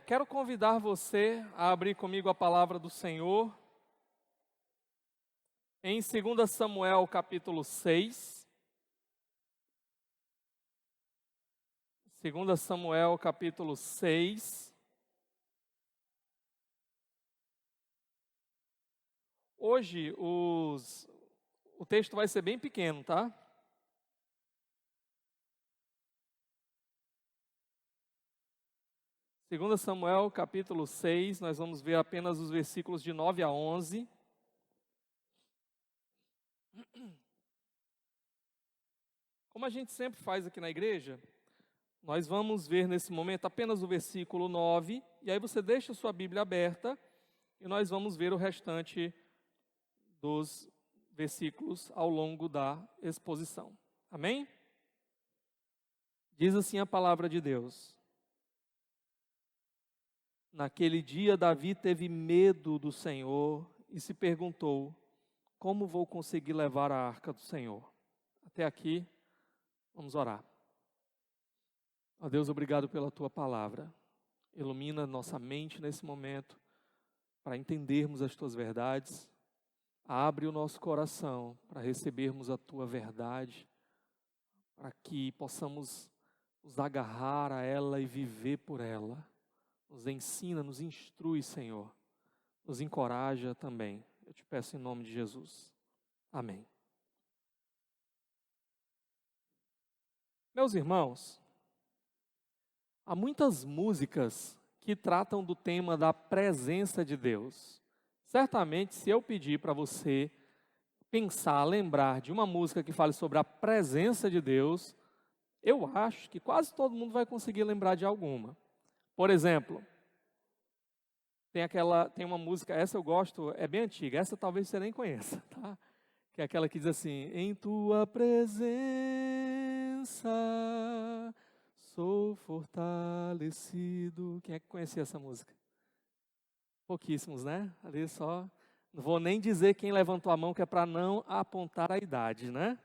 Quero convidar você a abrir comigo a palavra do Senhor em 2 Samuel capítulo 6. 2 Samuel capítulo 6. Hoje o texto vai ser bem pequeno, tá? Segunda Samuel capítulo 6, nós vamos ver apenas os versículos de 9 a 11. Como a gente sempre faz aqui na igreja, nós vamos ver nesse momento apenas o versículo 9, e aí você deixa a sua Bíblia aberta, e nós vamos ver o restante dos versículos ao longo da exposição. Amém? Diz assim a palavra de Deus. Naquele dia Davi teve medo do Senhor e se perguntou: como vou conseguir levar a arca do Senhor? Até aqui, vamos orar. Ó Deus, obrigado pela tua palavra. Ilumina nossa mente nesse momento para entendermos as tuas verdades. Abre o nosso coração para recebermos a tua verdade, para que possamos nos agarrar a ela e viver por ela. Nos ensina, nos instrui, Senhor. Nos encoraja também. Eu te peço em nome de Jesus. Amém. Meus irmãos, há muitas músicas que tratam do tema da presença de Deus. Certamente, se eu pedir para você pensar, lembrar de uma música que fale sobre a presença de Deus, eu acho que quase todo mundo vai conseguir lembrar de alguma. Por exemplo, tem uma música, essa eu gosto, é bem antiga, essa talvez você nem conheça, tá? Que é aquela que diz assim: em tua presença sou fortalecido. Quem é que conhecia essa música? Pouquíssimos, né? Ali só, não vou nem dizer quem levantou a mão, que é para não apontar a idade, né?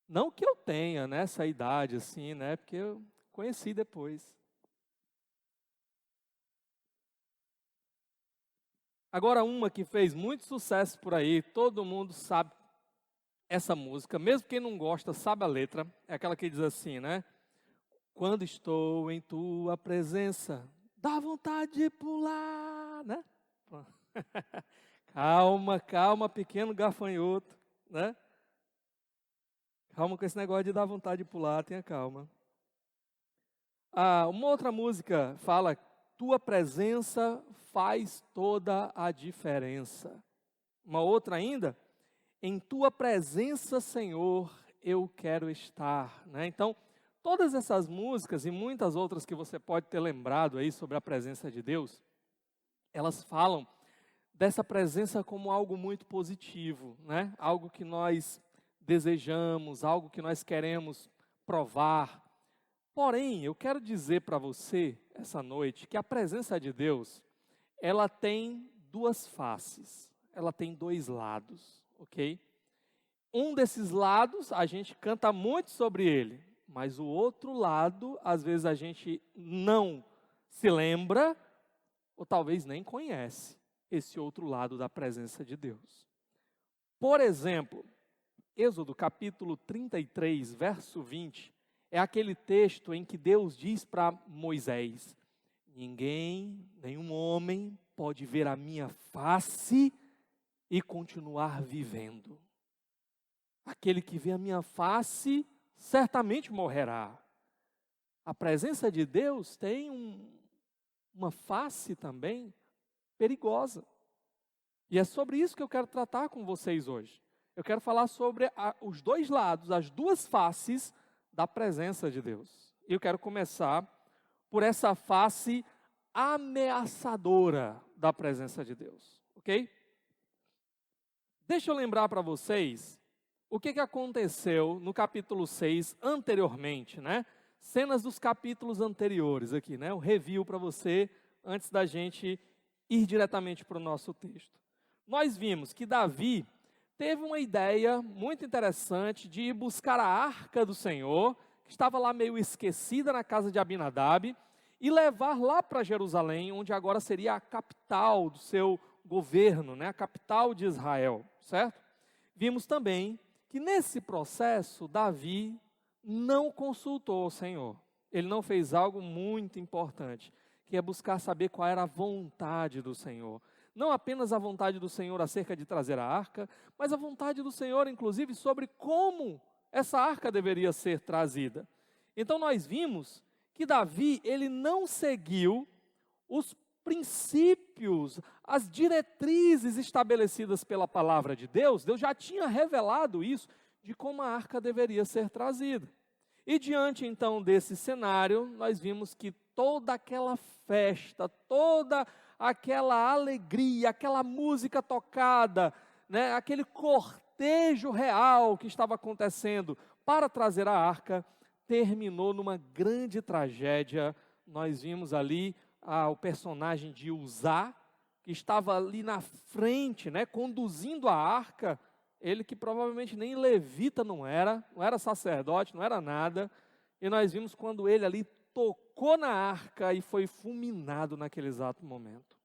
Não que eu tenha nessa idade assim, né? Porque eu conheci depois. Agora uma que fez muito sucesso por aí, todo mundo sabe essa música, mesmo quem não gosta sabe a letra, é aquela que diz assim, né? Quando estou em tua presença, dá vontade de pular, né? Calma, calma, pequeno gafanhoto, né? Calma com esse negócio de dar vontade de pular, tenha calma. Uma outra música fala: tua presença faz toda a diferença. Uma outra ainda: em tua presença, Senhor, eu quero estar, né? Então, todas essas músicas e muitas outras que você pode ter lembrado aí sobre a presença de Deus, elas falam dessa presença como algo muito positivo, né? Algo que nós desejamos, algo que nós queremos provar. Porém, eu quero dizer para você essa noite que a presença de Deus, ela tem duas faces, ela tem dois lados, ok? Um desses lados, a gente canta muito sobre ele, mas o outro lado, às vezes a gente não se lembra, ou talvez nem conhece esse outro lado da presença de Deus. Por exemplo, Êxodo capítulo 33, verso 20, é aquele texto em que Deus diz para Moisés: ninguém, nenhum homem pode ver a minha face e continuar vivendo. Aquele que vê a minha face certamente morrerá. A presença de Deus tem uma face também perigosa. E é sobre isso que eu quero tratar com vocês hoje. Eu quero falar sobre os dois lados, as duas faces da presença de Deus. E eu quero começar por essa face ameaçadora da presença de Deus, ok? Deixa eu lembrar para vocês o que aconteceu no capítulo 6 anteriormente, né? Cenas dos capítulos anteriores aqui, né? Um review para você antes da gente ir diretamente para o nosso texto. Nós vimos que Davi teve uma ideia muito interessante de ir buscar a arca do Senhor, que estava lá meio esquecida na casa de Abinadab, e levar lá para Jerusalém, onde agora seria a capital do seu governo, né? A capital de Israel, certo? Vimos também que nesse processo, Davi não consultou o Senhor. Ele não fez algo muito importante, que é buscar saber qual era a vontade do Senhor. Não apenas a vontade do Senhor acerca de trazer a arca, mas a vontade do Senhor, inclusive, sobre como essa arca deveria ser trazida. Então nós vimos que Davi, ele não seguiu os princípios, as diretrizes estabelecidas pela palavra de Deus. Deus já tinha revelado isso, de como a arca deveria ser trazida. E diante então desse cenário, nós vimos que toda aquela festa, toda aquela alegria, aquela música tocada, né, aquele cortejo real que estava acontecendo para trazer a arca, terminou numa grande tragédia. Nós vimos ali o personagem de Uzá, que estava ali na frente, né, conduzindo a arca, ele que provavelmente nem levita não era sacerdote, não era nada, e nós vimos quando ele ali tocou na arca e foi fulminado naquele exato momento.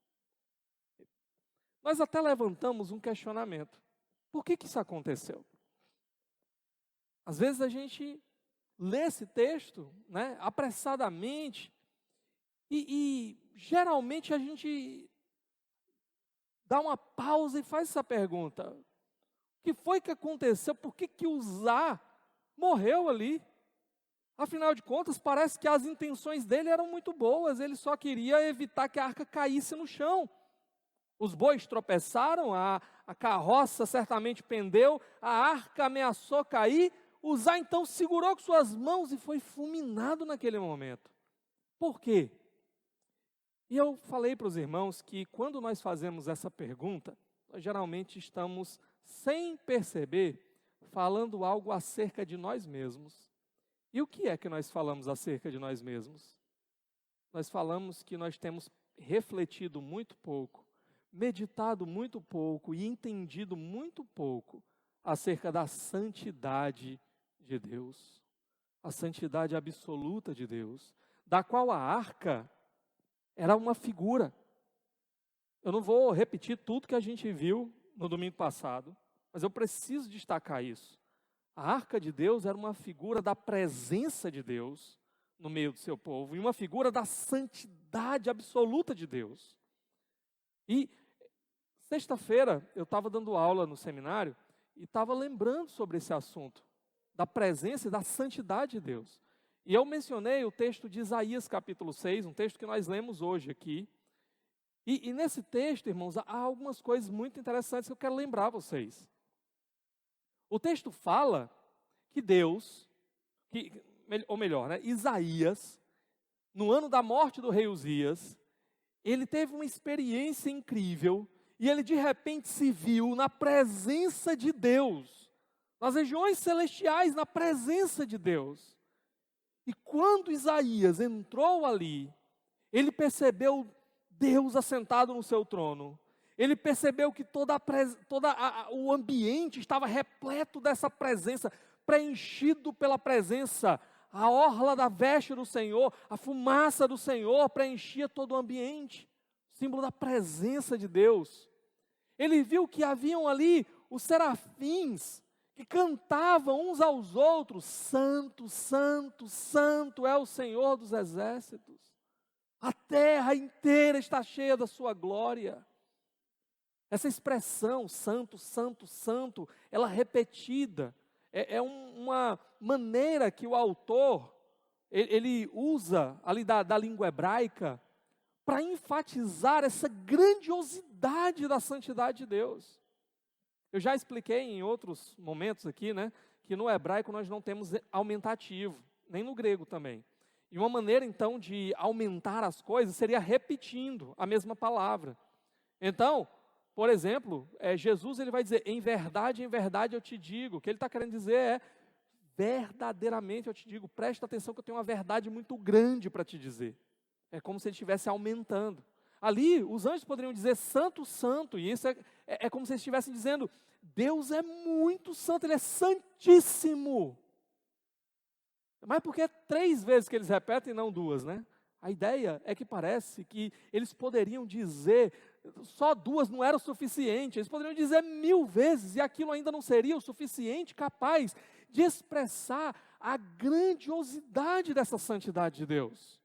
Nós até levantamos um questionamento. Por que isso aconteceu? Às vezes a gente lê esse texto, né, apressadamente, e geralmente a gente dá uma pausa e faz essa pergunta: o que foi que aconteceu? Por que Uzá morreu ali? Afinal de contas, parece que as intenções dele eram muito boas, ele só queria evitar que a arca caísse no chão. Os bois tropeçaram, a carroça certamente pendeu, a arca ameaçou cair, Uzá então segurou com suas mãos e foi fulminado naquele momento. Por quê? E eu falei para os irmãos que quando nós fazemos essa pergunta, nós geralmente estamos, sem perceber, falando algo acerca de nós mesmos. E o que é que nós falamos acerca de nós mesmos? Nós falamos que nós temos refletido muito pouco, meditado muito pouco e entendido muito pouco acerca da santidade de Deus, a santidade absoluta de Deus, da qual a arca era uma figura. Eu não vou repetir tudo que a gente viu no domingo passado, mas eu preciso destacar isso. A arca de Deus era uma figura da presença de Deus no meio do seu povo, e uma figura da santidade absoluta de Deus. E sexta-feira eu estava dando aula no seminário e estava lembrando sobre esse assunto, da presença e da santidade de Deus. E eu mencionei o texto de Isaías capítulo 6, um texto que nós lemos hoje aqui. E nesse texto, irmãos, há algumas coisas muito interessantes que eu quero lembrar vocês. O texto fala que Deus, ou melhor, né, Isaías, no ano da morte do rei Uzias, ele teve uma experiência incrível e ele de repente se viu na presença de Deus, nas regiões celestiais, na presença de Deus. E quando Isaías entrou ali, ele percebeu Deus assentado no seu trono. Ele percebeu que o ambiente estava repleto dessa presença, preenchido pela presença. A orla da veste do Senhor, a fumaça do Senhor preenchia todo o ambiente, símbolo da presença de Deus. Ele viu que haviam ali os serafins que cantavam uns aos outros: Santo, Santo, Santo é o Senhor dos exércitos. A terra inteira está cheia da sua glória. Essa expressão, santo, santo, santo, ela repetida, é uma maneira que o autor, ele usa ali da língua hebraica, para enfatizar essa grandiosidade da santidade de Deus. Eu já expliquei em outros momentos aqui, né, que no hebraico nós não temos aumentativo, nem no grego também. E uma maneira então de aumentar as coisas seria repetindo a mesma palavra. Então, por exemplo, Jesus ele vai dizer: em verdade eu te digo. O que ele está querendo dizer é: verdadeiramente eu te digo. Presta atenção que eu tenho uma verdade muito grande para te dizer. É como se ele estivesse aumentando. Ali, os anjos poderiam dizer santo, santo. E isso é como se eles estivessem dizendo: Deus é muito santo, Ele é santíssimo. Mas por que 3 vezes que eles repetem e não 2, né? A ideia é que parece que eles poderiam dizer, só 2 não era o suficiente, eles poderiam dizer 1000 vezes, e aquilo ainda não seria o suficiente, capaz de expressar a grandiosidade dessa santidade de Deus.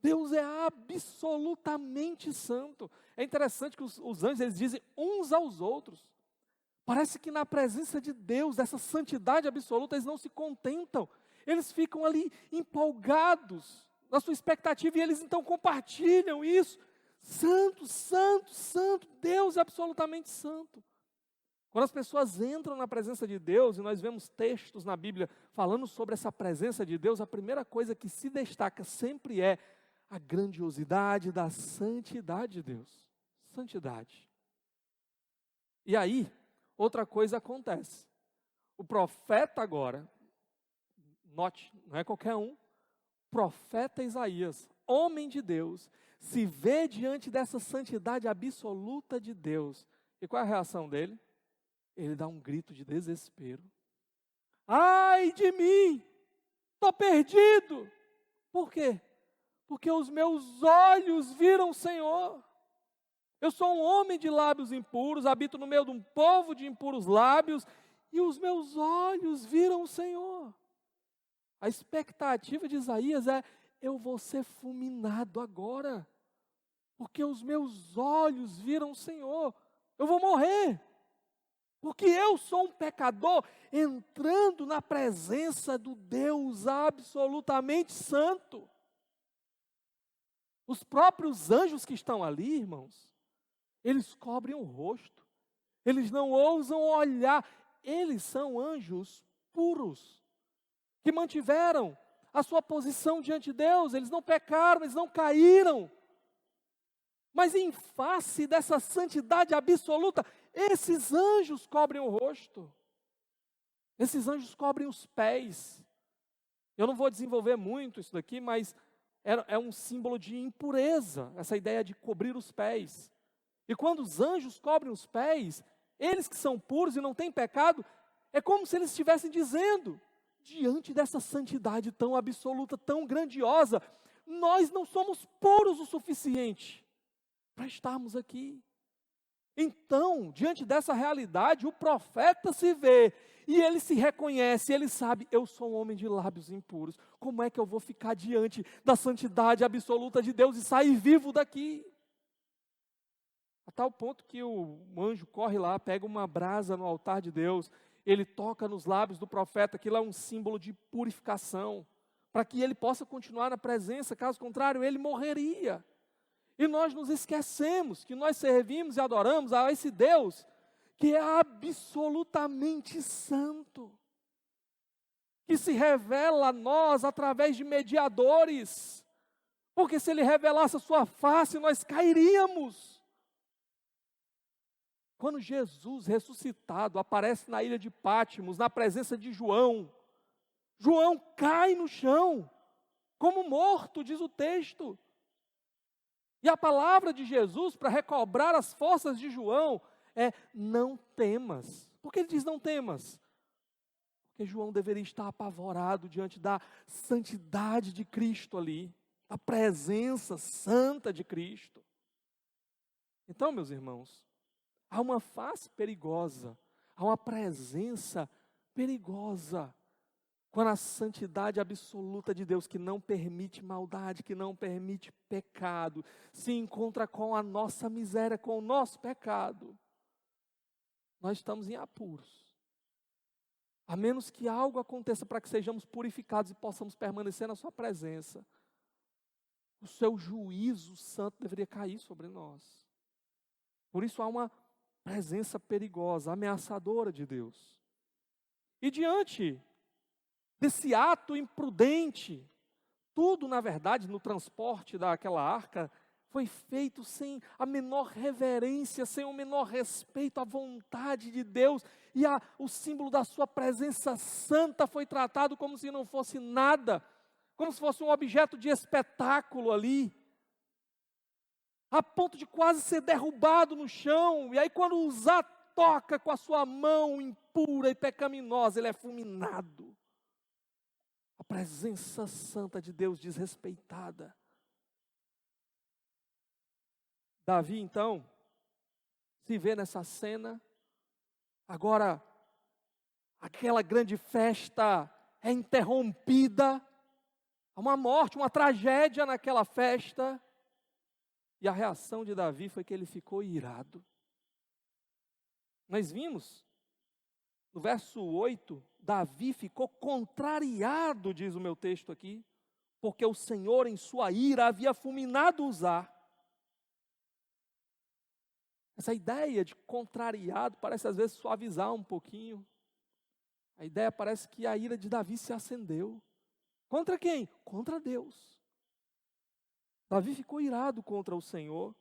Deus é absolutamente santo. É interessante que os anjos, eles dizem uns aos outros. Parece que na presença de Deus, dessa santidade absoluta, eles não se contentam. Eles ficam ali empolgados na sua expectativa e eles então compartilham isso. Santo, santo, santo, Deus é absolutamente santo. Quando as pessoas entram na presença de Deus, e nós vemos textos na Bíblia falando sobre essa presença de Deus, a primeira coisa que se destaca sempre é a grandiosidade da santidade de Deus. Santidade. E aí, outra coisa acontece. O profeta agora, note, não é qualquer um, profeta Isaías, homem de Deus, se vê diante dessa santidade absoluta de Deus. E qual é a reação dele? Ele dá um grito de desespero. Ai de mim, estou perdido. Por quê? Porque os meus olhos viram o Senhor. Eu sou um homem de lábios impuros, habito no meio de um povo de impuros lábios, e os meus olhos viram o Senhor. A expectativa de Isaías é: eu vou ser fulminado agora, porque os meus olhos viram o Senhor. Eu vou morrer, porque eu sou um pecador entrando na presença do Deus absolutamente santo. Os próprios anjos que estão ali, irmãos, eles cobrem o rosto, eles não ousam olhar. Eles são anjos puros, que mantiveram a sua posição diante de Deus, eles não pecaram, eles não caíram. Mas em face dessa santidade absoluta, esses anjos cobrem o rosto, esses anjos cobrem os pés. Eu não vou desenvolver muito isso daqui, mas é um símbolo de impureza, essa ideia de cobrir os pés. E quando os anjos cobrem os pés, eles que são puros e não têm pecado, é como se eles estivessem dizendo: diante dessa santidade tão absoluta, tão grandiosa, nós não somos puros o suficiente para estarmos aqui. Então, diante dessa realidade, o profeta se vê e ele se reconhece, ele sabe: eu sou um homem de lábios impuros. Como é que eu vou ficar diante da santidade absoluta de Deus e sair vivo daqui? A tal ponto que o anjo corre lá, pega uma brasa no altar de Deus, ele toca nos lábios do profeta, aquilo é um símbolo de purificação, para que ele possa continuar na presença, caso contrário, ele morreria. E nós nos esquecemos que nós servimos e adoramos a esse Deus que é absolutamente santo, que se revela a nós através de mediadores, porque se ele revelasse a sua face, nós cairíamos. Quando Jesus ressuscitado aparece na ilha de Pátimos, na presença de João, João cai no chão, como morto, diz o texto. E a palavra de Jesus para recobrar as forças de João é: não temas. Por que ele diz não temas? Porque João deveria estar apavorado diante da santidade de Cristo ali, da presença santa de Cristo. Então, meus irmãos, há uma face perigosa, há uma presença perigosa, quando a santidade absoluta de Deus, que não permite maldade, que não permite pecado, se encontra com a nossa miséria, com o nosso pecado. Nós estamos em apuros. A menos que algo aconteça para que sejamos purificados e possamos permanecer na sua presença, o seu juízo santo deveria cair sobre nós. Por isso há uma presença perigosa, ameaçadora de Deus. E diante desse ato imprudente, tudo, na verdade, no transporte daquela arca, foi feito sem a menor reverência, sem o menor respeito à vontade de Deus, e o símbolo da sua presença santa foi tratado como se não fosse nada, como se fosse um objeto de espetáculo ali, a ponto de quase ser derrubado no chão. E aí quando Uzá toca com a sua mão impura e pecaminosa, ele é fulminado. A presença santa de Deus desrespeitada. Davi, então, se vê nessa cena. Agora, aquela grande festa é interrompida. Há uma morte, uma tragédia naquela festa. E a reação de Davi foi que ele ficou irado. Nós vimos, no verso 8, Davi ficou contrariado, diz o meu texto aqui, porque o Senhor em sua ira havia fulminado Uzá. Essa ideia de contrariado parece às vezes suavizar um pouquinho. A ideia parece que a ira de Davi se acendeu. Contra quem? Contra Deus. Davi ficou irado contra o Senhor.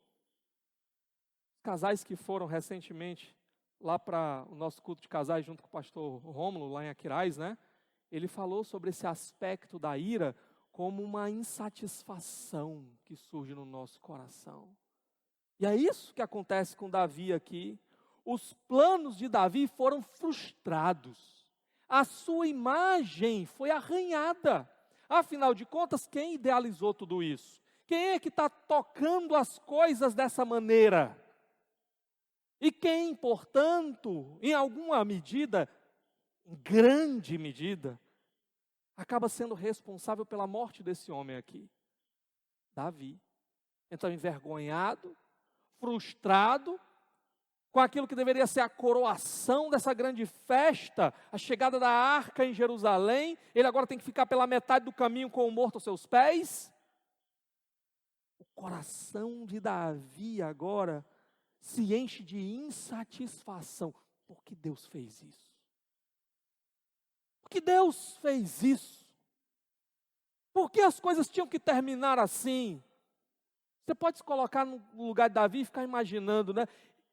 Os casais que foram recentemente lá para o nosso culto de casais junto com o pastor Rômulo, lá em Aquiraz, né? Ele falou sobre esse aspecto da ira como uma insatisfação que surge no nosso coração. E é isso que acontece com Davi aqui. Os planos de Davi foram frustrados. A sua imagem foi arranhada. Afinal de contas, quem idealizou tudo isso? Quem é que está tocando as coisas dessa maneira? E quem, portanto, em alguma medida, em grande medida, acaba sendo responsável pela morte desse homem aqui? Davi. Então, envergonhado, frustrado, com aquilo que deveria ser a coroação dessa grande festa, a chegada da arca em Jerusalém, ele agora tem que ficar pela metade do caminho com o morto aos seus pés. O coração de Davi agora se enche de insatisfação. Por que Deus fez isso? Por que Deus fez isso? Por que as coisas tinham que terminar assim? Você pode se colocar no lugar de Davi e ficar imaginando, né?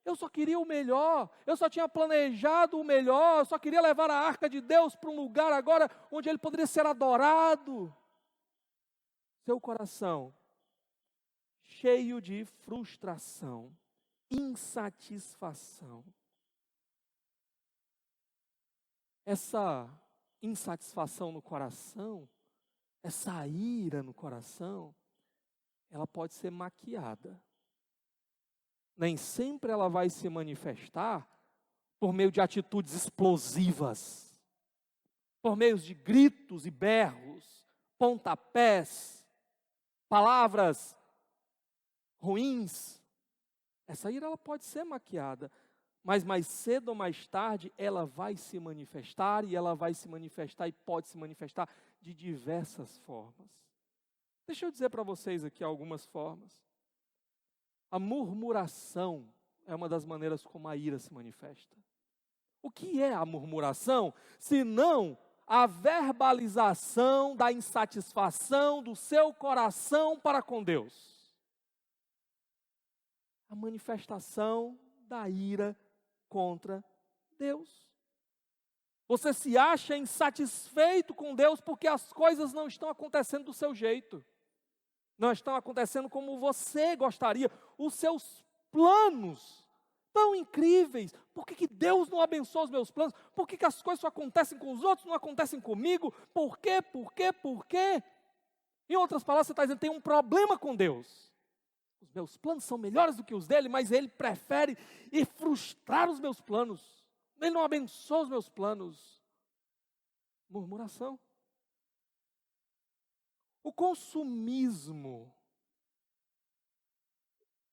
Eu só queria o melhor, eu só tinha planejado o melhor, eu só queria levar a arca de Deus para um lugar agora onde ele poderia ser adorado. Seu coração cheio de frustração, insatisfação. Essa insatisfação no coração, essa ira no coração, ela pode ser maquiada. Nem sempre ela vai se manifestar por meio de atitudes explosivas, por meio de gritos e berros, pontapés, palavras ruins. Essa ira ela pode ser maquiada, mas mais cedo ou mais tarde ela vai se manifestar, e ela vai se manifestar e pode se manifestar de diversas formas. Deixa eu dizer para vocês aqui algumas formas. A murmuração é uma das maneiras como a ira se manifesta. O que é a murmuração? Senão a verbalização da insatisfação do seu coração para com Deus. A manifestação da ira contra Deus. Você se acha insatisfeito com Deus porque as coisas não estão acontecendo do seu jeito. Não estão acontecendo como você gostaria. Os seus planos tão incríveis. Por que Deus não abençoa os meus planos? Por que as coisas só acontecem com os outros, não acontecem comigo? Por quê? Por quê? Por quê? Em outras palavras, você está dizendo, tem um problema com Deus. Os meus planos são melhores do que os dele, mas ele prefere frustrar os meus planos. Ele não abençoa os meus planos. Murmuração. O consumismo,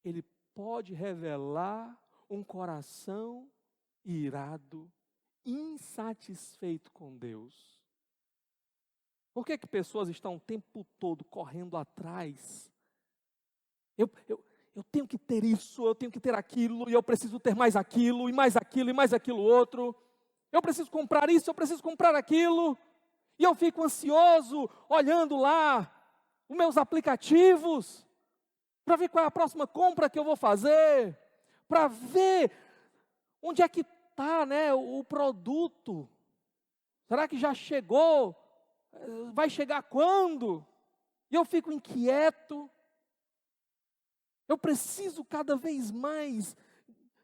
ele pode revelar um coração irado, insatisfeito com Deus. Por que pessoas estão o tempo todo correndo atrás? Eu tenho que ter isso, eu tenho que ter aquilo, e eu preciso ter mais aquilo, e mais aquilo, e mais aquilo outro. Eu preciso comprar isso, eu preciso comprar aquilo. E eu fico ansioso, olhando lá os meus aplicativos, para ver qual é a próxima compra que eu vou fazer, para ver onde é que está, né, o produto. Será que já chegou? Vai chegar quando? E eu fico inquieto. Eu preciso cada vez mais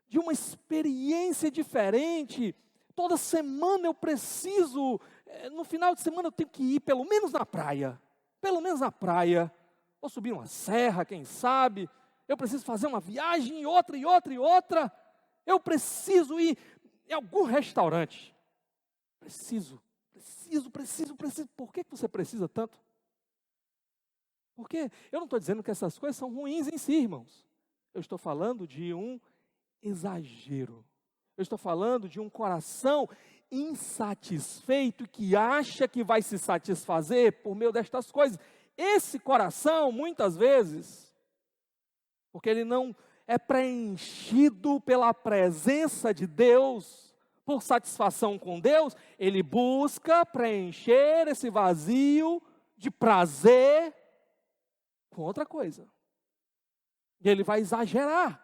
de uma experiência diferente. Toda semana eu preciso no final de semana eu tenho que ir pelo menos na praia. Pelo menos na praia. Ou subir uma serra, quem sabe. Eu preciso fazer uma viagem, e outra, e outra, e outra. Eu preciso ir em algum restaurante. Preciso. Por que você precisa tanto? Porque eu não estou dizendo que essas coisas são ruins em si, irmãos. Eu estou falando de um exagero. Eu estou falando de um coração insatisfeito que acha que vai se satisfazer por meio destas coisas. Esse coração, muitas vezes, porque ele não é preenchido pela presença de Deus, por satisfação com Deus, ele busca preencher esse vazio de prazer com outra coisa. E ele vai exagerar.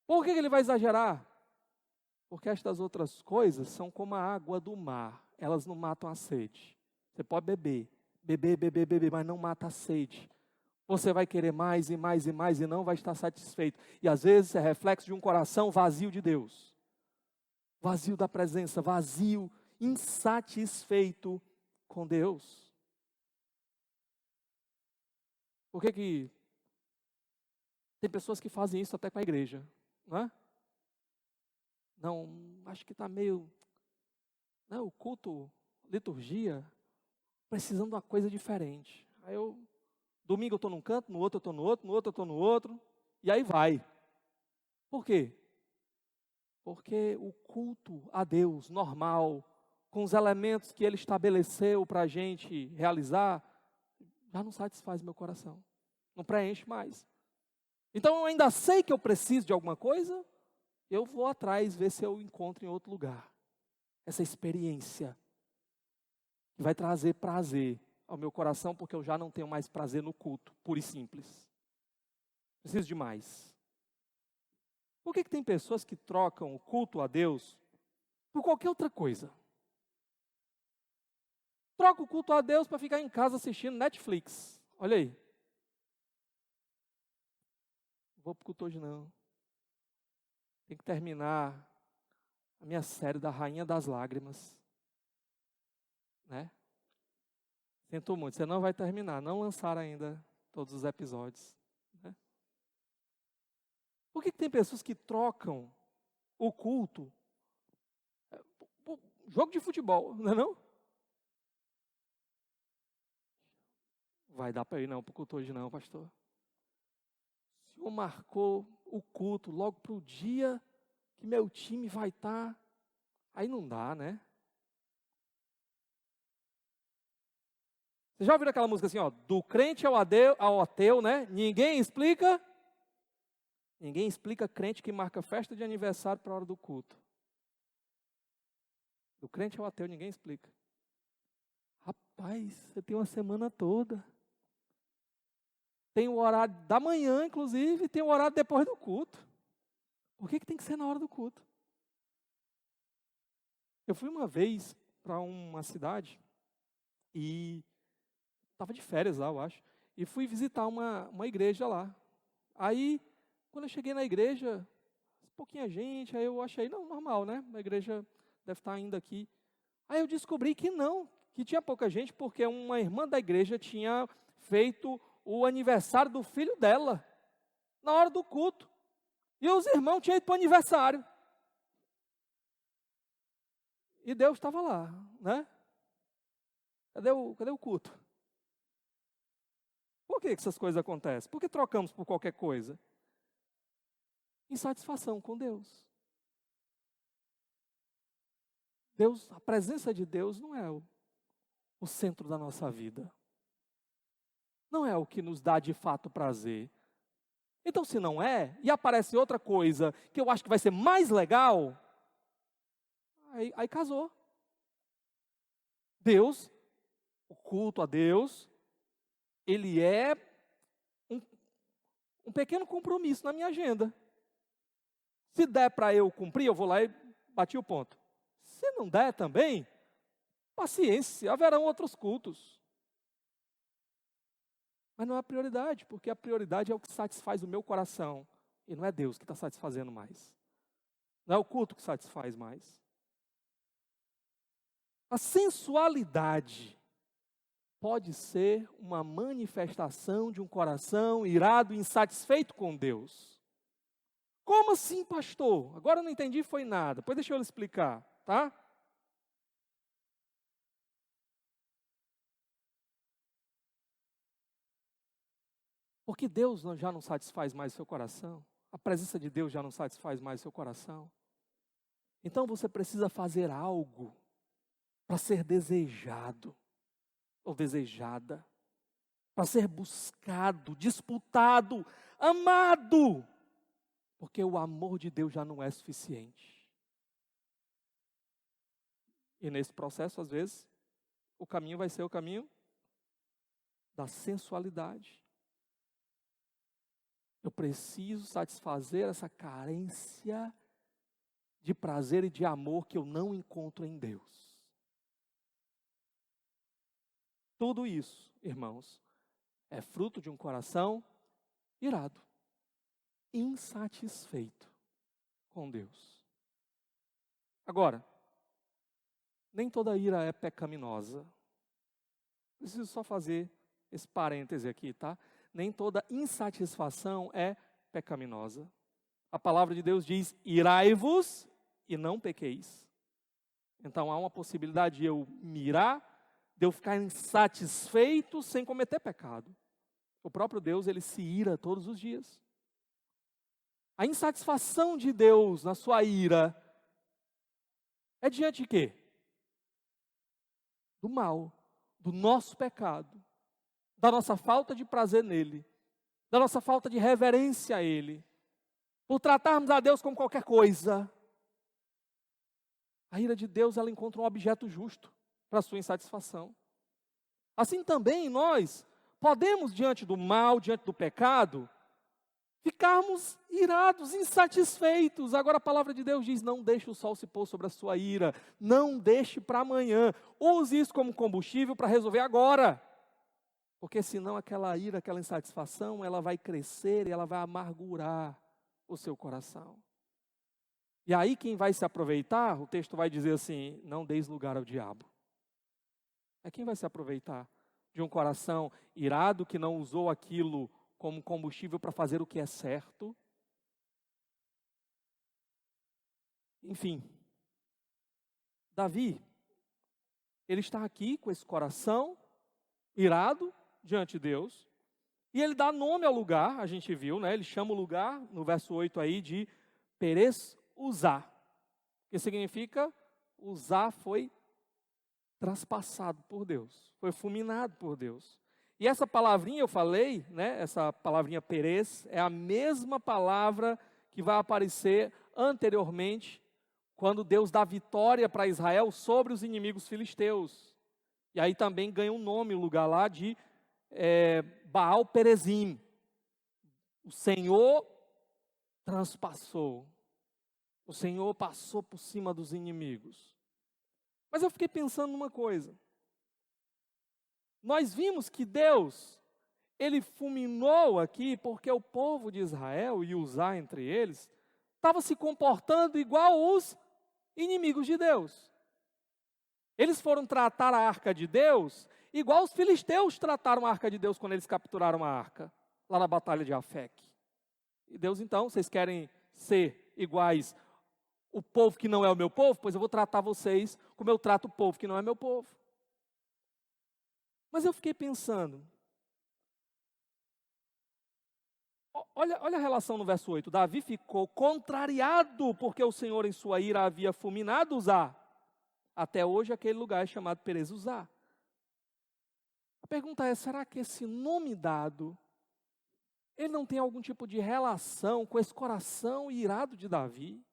Por que ele vai exagerar? Porque estas outras coisas são como a água do mar. Elas não matam a sede. Você pode beber, mas não mata a sede. Você vai querer mais e mais e mais e não vai estar satisfeito. E às vezes é reflexo de um coração vazio de Deus. Vazio da presença, vazio, insatisfeito com Deus. Por que tem pessoas que fazem isso até com a igreja, não é? Não, acho que está meio, né, o culto, liturgia, precisando de uma coisa diferente. Aí domingo eu estou num canto, no outro eu estou no outro, no outro eu estou no outro, e aí vai. Por quê? Porque o culto a Deus, normal, com os elementos que Ele estabeleceu para a gente realizar, já não satisfaz meu coração, não preenche mais. Então eu ainda sei que eu preciso de alguma coisa, eu vou atrás ver se eu encontro em outro lugar. Essa experiência que vai trazer prazer ao meu coração, porque eu já não tenho mais prazer no culto, puro e simples. Preciso de mais. Por que tem pessoas que trocam o culto a Deus por qualquer outra coisa? Troca o culto a Deus para ficar em casa assistindo Netflix. Olha aí. Não vou para o culto hoje não. Tem que terminar a minha série da Rainha das Lágrimas. Né? Sinto muito, você não vai terminar. Não lançaram ainda todos os episódios. Né? Por que tem pessoas que trocam o culto por jogo de futebol, não é não? Vai dar para ir não para o culto hoje não, pastor. O Senhor marcou o culto logo para o dia que meu time vai estar. Aí não dá, né? Você já ouviu aquela música assim, ó, do crente ao ateu, né? Ninguém explica crente que marca festa de aniversário para a hora do culto. Do crente ao ateu, ninguém explica. Rapaz, você tem uma semana toda. Tem o horário da manhã, inclusive, e tem o horário depois do culto. Por que tem que ser na hora do culto? Eu fui uma vez para uma cidade e estava de férias lá, eu acho, e fui visitar uma igreja lá. Aí, quando eu cheguei na igreja, pouquinha gente, aí eu achei, não, normal, né? A igreja deve estar ainda aqui. Aí eu descobri que não, que tinha pouca gente, porque uma irmã da igreja tinha feito o aniversário do filho dela, na hora do culto. E os irmãos tinham ido para o aniversário. E Deus estava lá, né? Cadê o culto? Por que essas coisas acontecem? Por que trocamos por qualquer coisa? Insatisfação com Deus. Deus, a presença de Deus não é o centro da nossa vida. Não é o que nos dá de fato prazer. Então, se não é, e aparece outra coisa que eu acho que vai ser mais legal, aí casou. Deus, o culto a Deus, ele é um pequeno compromisso na minha agenda. Se der para eu cumprir, eu vou lá e bati o ponto. Se não der também, paciência, haverão outros cultos. Mas não é a prioridade, porque a prioridade é o que satisfaz o meu coração. E não é Deus que está satisfazendo mais. Não é o culto que satisfaz mais. A sensualidade pode ser uma manifestação de um coração irado e insatisfeito com Deus. Como assim, pastor? Agora eu não entendi, foi nada. Pois deixa eu lhe explicar, tá? Porque Deus já não satisfaz mais seu coração. A presença de Deus já não satisfaz mais seu coração. Então você precisa fazer algo para ser desejado ou desejada, para ser buscado, disputado, amado, porque o amor de Deus já não é suficiente. E nesse processo, às vezes, o caminho vai ser o caminho da sensualidade. Eu preciso satisfazer essa carência de prazer e de amor que eu não encontro em Deus. Tudo isso, irmãos, é fruto de um coração irado, insatisfeito com Deus. Agora, nem toda ira é pecaminosa. Preciso só fazer esse parêntese aqui, tá? Nem toda insatisfação é pecaminosa. A palavra de Deus diz: irai-vos e não pequeis. Então há uma possibilidade de eu mirar, de eu ficar insatisfeito sem cometer pecado. O próprio Deus, ele se ira todos os dias. A insatisfação de Deus na sua ira é diante de quê? Do mal, do nosso pecado, da nossa falta de prazer nele, da nossa falta de reverência a ele, por tratarmos a Deus como qualquer coisa. A ira de Deus, ela encontra um objeto justo para a sua insatisfação. Assim também nós podemos, diante do mal, diante do pecado, ficarmos irados, insatisfeitos. Agora a palavra de Deus diz: não deixe o sol se pôr sobre a sua ira, não deixe para amanhã, use isso como combustível para resolver agora. Porque senão aquela ira, aquela insatisfação, ela vai crescer e ela vai amargurar o seu coração. E aí quem vai se aproveitar, o texto vai dizer assim: não deis lugar ao diabo. É quem vai se aproveitar de um coração irado que não usou aquilo como combustível para fazer o que é certo. Enfim, Davi, ele está aqui com esse coração irado diante de Deus, e ele dá nome ao lugar, a gente viu, né? Ele chama o lugar, no verso 8 aí, de Perez Uzá, que significa, Uzá foi traspassado por Deus, foi fulminado por Deus. E essa palavrinha eu falei, né? Essa palavrinha Perez, é a mesma palavra que vai aparecer anteriormente, quando Deus dá vitória para Israel sobre os inimigos filisteus. E aí também ganha um nome, o lugar lá de Baal Perezim. O Senhor transpassou. O Senhor passou por cima dos inimigos. Mas eu fiquei pensando numa coisa. Nós vimos que Deus, ele fulminou aqui porque o povo de Israel, e Uzá entre eles, estava se comportando igual os inimigos de Deus. Eles foram tratar a arca de Deus igual os filisteus trataram a arca de Deus quando eles capturaram a arca, lá na batalha de Afec. E Deus, então, vocês querem ser iguais o povo que não é o meu povo? Pois eu vou tratar vocês como eu trato o povo que não é meu povo. Mas eu fiquei pensando, olha a relação no verso 8. Davi ficou contrariado porque o Senhor em sua ira havia fulminado Uzá. Até hoje aquele lugar é chamado Perez Uzá. A pergunta é, será que esse nome dado, ele não tem algum tipo de relação com esse coração irado de Davi?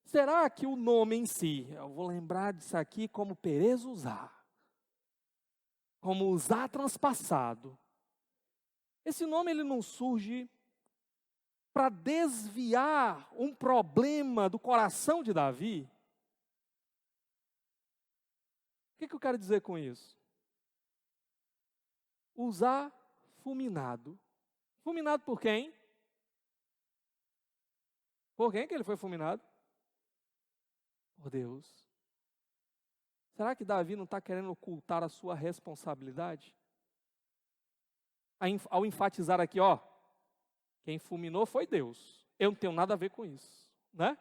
Será que o nome em si, eu vou lembrar disso aqui como Perez Uzá, como Uzá transpassado, esse nome ele não surge para desviar um problema do coração de Davi? O que eu quero dizer com isso? Uzá fulminado. Fulminado por quem? Por quem que ele foi fulminado? Por Deus. Será que Davi não está querendo ocultar a sua responsabilidade? Ao enfatizar aqui, ó, quem fulminou foi Deus. Eu não tenho nada a ver com isso, né?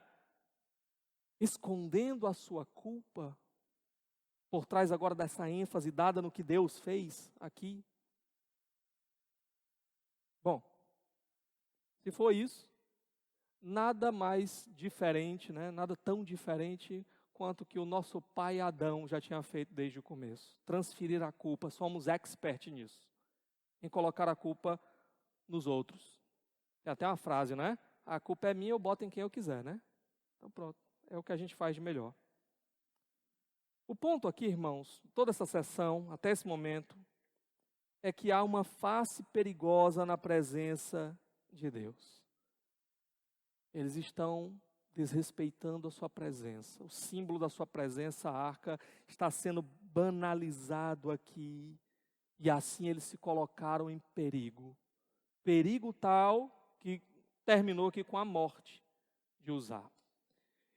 Escondendo a sua culpa, por trás agora dessa ênfase dada no que Deus fez aqui. Bom, se for isso, nada mais diferente, né? Nada tão diferente quanto que o nosso pai Adão já tinha feito desde o começo. Transferir a culpa, somos expert nisso. Em colocar a culpa nos outros. Tem até uma frase, né? A culpa é minha, eu boto em quem eu quiser, né? Então pronto, é o que a gente faz de melhor. O ponto aqui, irmãos, toda essa sessão, até esse momento, é que há uma face perigosa na presença de Deus. Eles estão desrespeitando a sua presença. O símbolo da sua presença, a arca, está sendo banalizado aqui. E assim eles se colocaram em perigo. Perigo tal que terminou aqui com a morte de Uzá.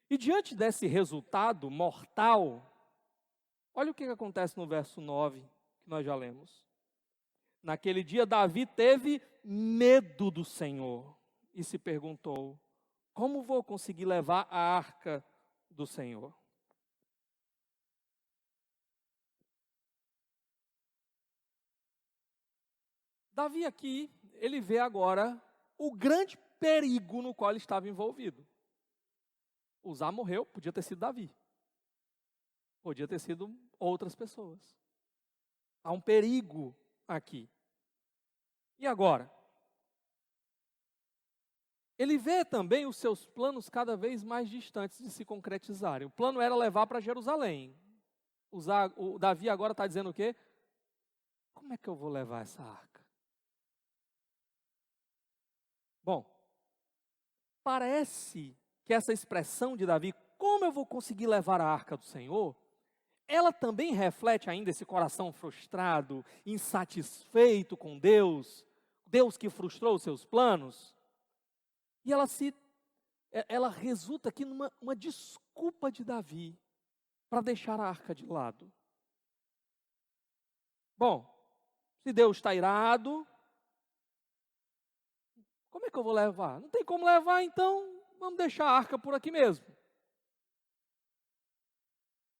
E diante desse resultado mortal, olha o que acontece no verso 9, que nós já lemos. Naquele dia Davi teve medo do Senhor e se perguntou: como vou conseguir levar a arca do Senhor? Davi aqui, ele vê agora o grande perigo no qual ele estava envolvido. Uzá morreu, podia ter sido Davi. Podia ter sido outras pessoas. Há um perigo aqui. E agora? Ele vê também os seus planos cada vez mais distantes de se concretizarem. O plano era levar para Jerusalém. O Davi agora está dizendo o quê? Como é que eu vou levar essa arca? Bom, parece que essa expressão de Davi, como eu vou conseguir levar a arca do Senhor, ela também reflete ainda esse coração frustrado, insatisfeito com Deus, Deus que frustrou os seus planos. E ela resulta aqui numa desculpa de Davi para deixar a arca de lado. Bom, se Deus está irado, como é que eu vou levar? Não tem como levar, então vamos deixar a arca por aqui mesmo.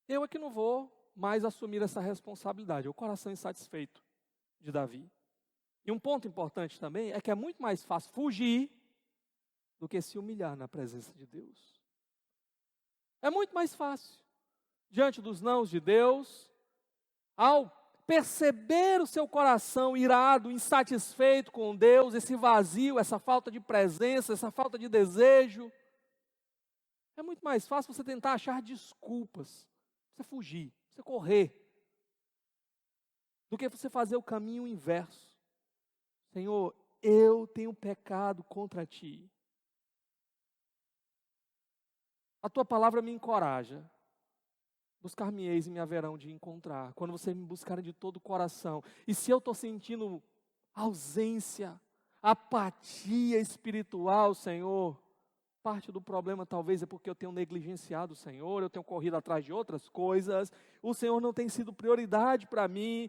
Eu é que não vou mais assumir essa responsabilidade. O coração insatisfeito de Davi. E um ponto importante também é que é muito mais fácil fugir do que se humilhar na presença de Deus. É muito mais fácil. Diante dos nãos de Deus, ao perceber o seu coração irado, insatisfeito com Deus, esse vazio, essa falta de presença, essa falta de desejo, é muito mais fácil você tentar achar desculpas, você fugir, você correr, do que você fazer o caminho inverso. Senhor, eu tenho pecado contra Ti. A Tua palavra me encoraja. Buscar-me-eis e me haverão de encontrar. Quando vocês me buscarem de todo o coração. E se eu estou sentindo ausência, apatia espiritual, Senhor, parte do problema talvez é porque eu tenho negligenciado o Senhor, eu tenho corrido atrás de outras coisas, o Senhor não tem sido prioridade para mim,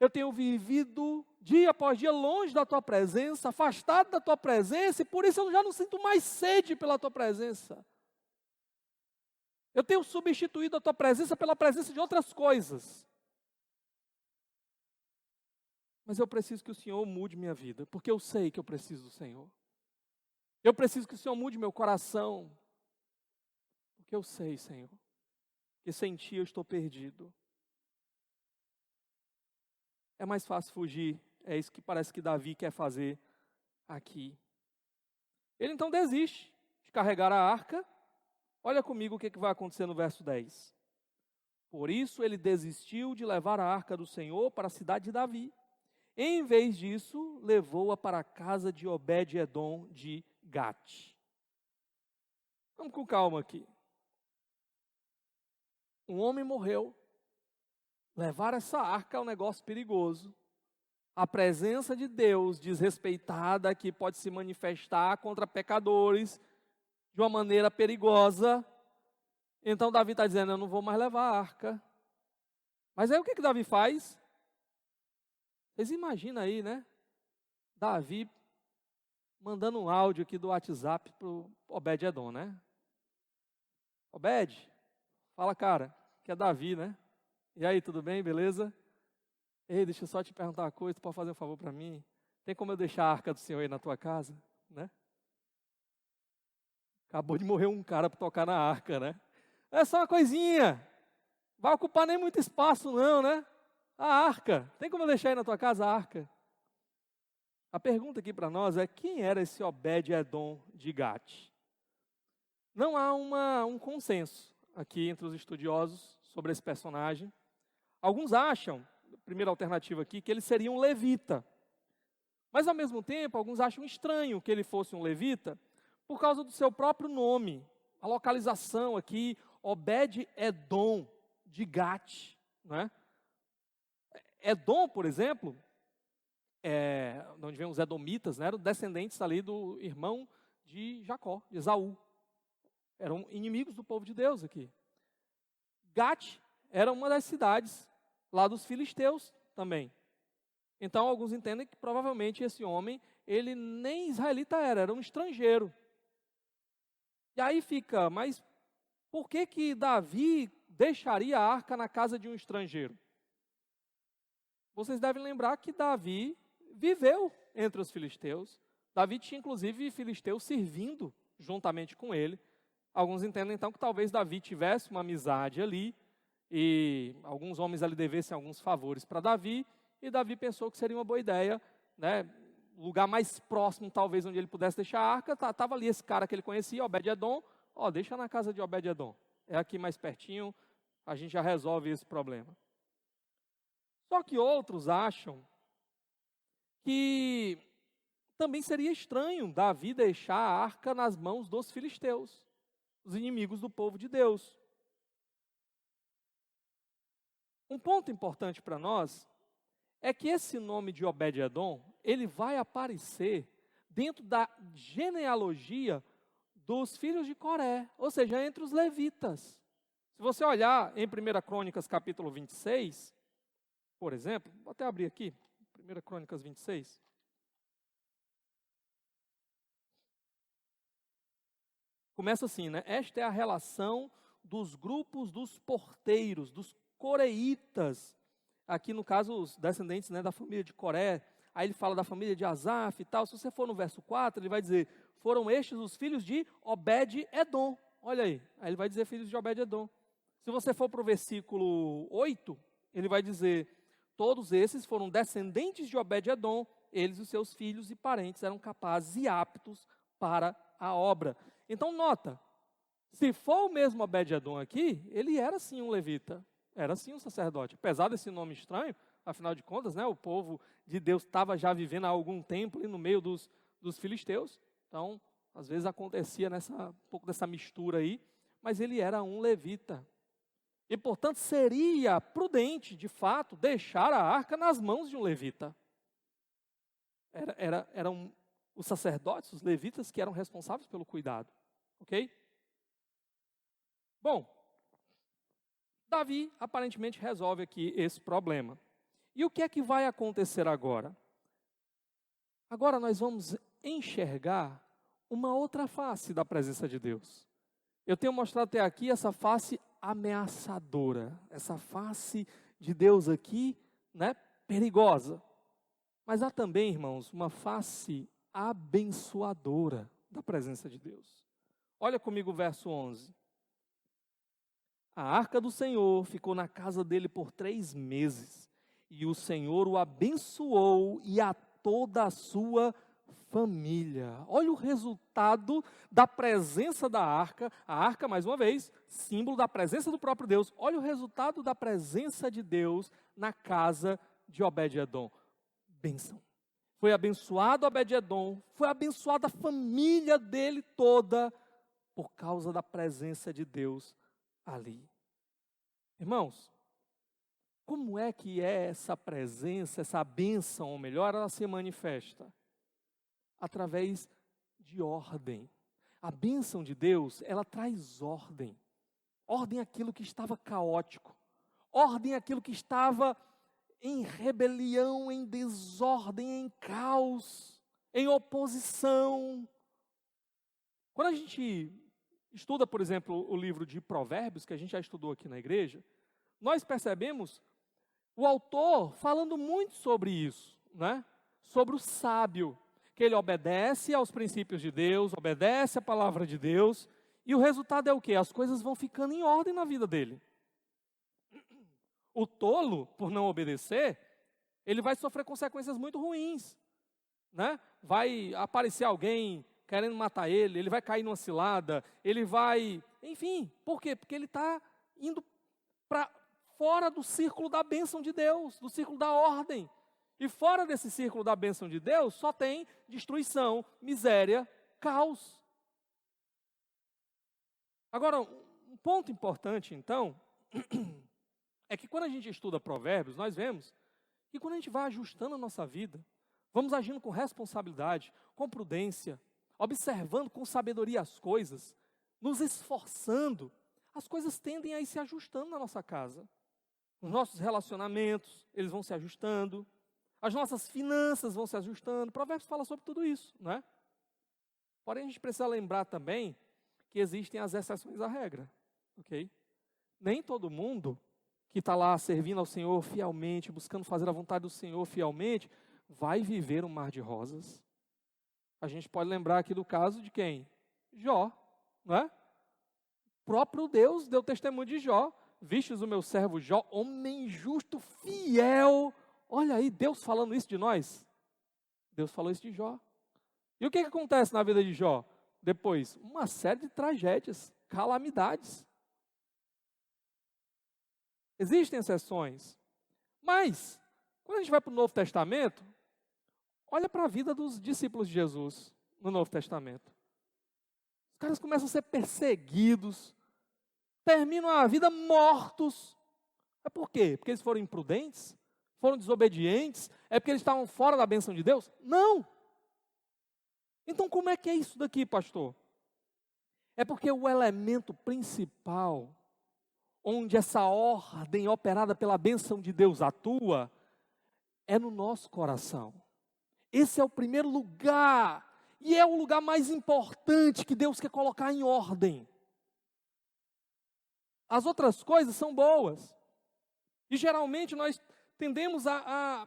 eu tenho vivido dia após dia longe da Tua presença, afastado da Tua presença, e por isso eu já não sinto mais sede pela Tua presença. Eu tenho substituído a Tua presença pela presença de outras coisas. Mas eu preciso que o Senhor mude minha vida, porque eu sei que eu preciso do Senhor. Eu preciso que o Senhor mude meu coração, porque eu sei, Senhor, que sem Ti eu estou perdido. É mais fácil fugir, é isso que parece que Davi quer fazer aqui. Ele então desiste de carregar a arca. Olha comigo o que vai acontecer no verso 10. Por isso ele desistiu de levar a arca do Senhor para a cidade de Davi. Em vez disso, levou-a para a casa de Obed-edom de Gate. Vamos com calma aqui. Um homem morreu. Levar essa arca é um negócio perigoso. A presença de Deus desrespeitada que pode se manifestar contra pecadores de uma maneira perigosa. Então Davi está dizendo, eu não vou mais levar a arca. Mas aí o que Davi faz? Vocês imaginam aí, né? Davi mandando um áudio aqui do WhatsApp para o Obed-Edom, né? Obed, fala cara, que é Davi, né? E aí, tudo bem, beleza? Ei, deixa eu só te perguntar uma coisa, tu pode fazer um favor para mim? Tem como eu deixar a arca do Senhor aí na tua casa, né? Acabou de morrer um cara para tocar na arca, né? É só uma coisinha, vai ocupar nem muito espaço não, né? A arca, tem como eu deixar aí na tua casa a arca? A pergunta aqui para nós é, quem era esse Obed-Edom de Gate? Não há um consenso aqui entre os estudiosos sobre esse personagem. Alguns acham, primeira alternativa aqui, que ele seria um levita. Mas, ao mesmo tempo, alguns acham estranho que ele fosse um levita por causa do seu próprio nome. A localização aqui, Obed-Edom de Gate. Né? Edom, por exemplo, de onde vem os edomitas, né, eram descendentes ali do irmão de Jacó, de Esaú. Eram inimigos do povo de Deus aqui. Gate era uma das cidades lá dos filisteus também. Então, alguns entendem que provavelmente esse homem, ele nem israelita era um estrangeiro. E aí fica, mas por que Davi deixaria a arca na casa de um estrangeiro? Vocês devem lembrar que Davi viveu entre os filisteus. Davi tinha, inclusive, filisteus servindo juntamente com ele. Alguns entendem, então, que talvez Davi tivesse uma amizade ali, e alguns homens ali devessem alguns favores para Davi, e Davi pensou que seria uma boa ideia, né? O lugar mais próximo, talvez, onde ele pudesse deixar a arca, estava ali esse cara que ele conhecia, Obed-Edom. Deixa na casa de Obed-Edom. É aqui mais pertinho, a gente já resolve esse problema. Só que outros acham que também seria estranho Davi deixar a arca nas mãos dos filisteus, os inimigos do povo de Deus. Um ponto importante para nós é que esse nome de Obed-Edom, ele vai aparecer dentro da genealogia dos filhos de Coré, ou seja, entre os levitas. Se você olhar em 1 Crônicas capítulo 26, por exemplo, vou até abrir aqui, 1 Crônicas 26. Começa assim, né? Esta é a relação dos grupos dos porteiros, dos coreitas. Aqui, no caso, os descendentes, né, da família de Coré. Aí ele fala da família de Asaf e tal. Se você for no verso 4, ele vai dizer, foram estes os filhos de Obed-Edom. Olha aí, ele vai dizer filhos de Obed-Edom. Se você for para o versículo 8, ele vai dizer, todos esses foram descendentes de Obed-Edom, eles e os seus filhos e parentes eram capazes e aptos para a obra. Então nota, se for o mesmo Obed-Edom aqui, ele era sim um levita, era sim um sacerdote. Apesar desse nome estranho, afinal de contas, né, o povo de Deus estava já vivendo há algum tempo ali no meio dos filisteus. Então, às vezes acontecia um pouco dessa mistura aí, mas ele era um levita. E, portanto, seria prudente, de fato, deixar a arca nas mãos de um levita. Eram os sacerdotes, os levitas, que eram responsáveis pelo cuidado. Ok? Bom, Davi aparentemente resolve aqui esse problema. E o que é que vai acontecer agora? Agora nós vamos enxergar uma outra face da presença de Deus. Eu tenho mostrado até aqui essa face ameaçadora, essa face de Deus aqui, né, perigosa. Mas há também, irmãos, uma face abençoadora da presença de Deus. Olha comigo o verso 11. A arca do Senhor ficou na casa dele por 3 meses, e o Senhor o abençoou e a toda a sua família. Olha o resultado da presença da arca. A arca, mais uma vez, símbolo da presença do próprio Deus. Olha o resultado da presença de Deus na casa de Obed-Edom. Bênção. Foi abençoado Obed-Edom, foi abençoada a família dele toda, por causa da presença de Deus ali. Irmãos, como é que essa presença, essa bênção, ou melhor, ela se manifesta? Através de ordem. A bênção de Deus, ela traz ordem. Ordem àquilo que estava caótico. Ordem é aquilo que estava em rebelião, em desordem, em caos, em oposição. Quando a gente estuda, por exemplo, o livro de Provérbios, que a gente já estudou aqui na igreja, nós percebemos o autor falando muito sobre isso, né? Sobre o sábio, que ele obedece aos princípios de Deus, obedece à palavra de Deus, e o resultado é o quê? As coisas vão ficando em ordem na vida dele. O tolo, por não obedecer, ele vai sofrer consequências muito ruins, né? Vai aparecer alguém querendo matar ele, ele vai cair numa cilada, ele vai... Enfim, por quê? Porque ele está indo para fora do círculo da bênção de Deus, do círculo da ordem. E fora desse círculo da bênção de Deus, só tem destruição, miséria, caos. Agora, um ponto importante, então, é que quando a gente estuda Provérbios, nós vemos que quando a gente vai ajustando a nossa vida, vamos agindo com responsabilidade, com prudência, observando com sabedoria as coisas, nos esforçando, as coisas tendem a ir se ajustando na nossa casa. Os nossos relacionamentos, eles vão se ajustando, as nossas finanças vão se ajustando. Provérbios fala sobre tudo isso, não é? Porém, a gente precisa lembrar também que existem as exceções à regra, ok? Nem todo mundo que está lá servindo ao Senhor fielmente, buscando fazer a vontade do Senhor fielmente, vai viver um mar de rosas. A gente pode lembrar aqui do caso de quem? Jó, não é? O próprio Deus deu testemunho de Jó. Vistes o meu servo Jó, homem justo, fiel. Olha aí, Deus falando isso de nós. Deus falou isso de Jó. E o que acontece na vida de Jó? Depois, uma série de tragédias, calamidades. Existem exceções. Mas, quando a gente vai para o Novo Testamento, olha para a vida dos discípulos de Jesus no Novo Testamento. Os caras começam a ser perseguidos, terminam a vida mortos. É por quê? Porque eles foram imprudentes? Foram desobedientes? É porque eles estavam fora da bênção de Deus? Não! Então como é que é isso daqui, pastor? É porque o elemento principal, onde essa ordem operada pela bênção de Deus atua, é no nosso coração. Esse é o primeiro lugar, e é o lugar mais importante que Deus quer colocar em ordem. As outras coisas são boas, e geralmente nós tendemos a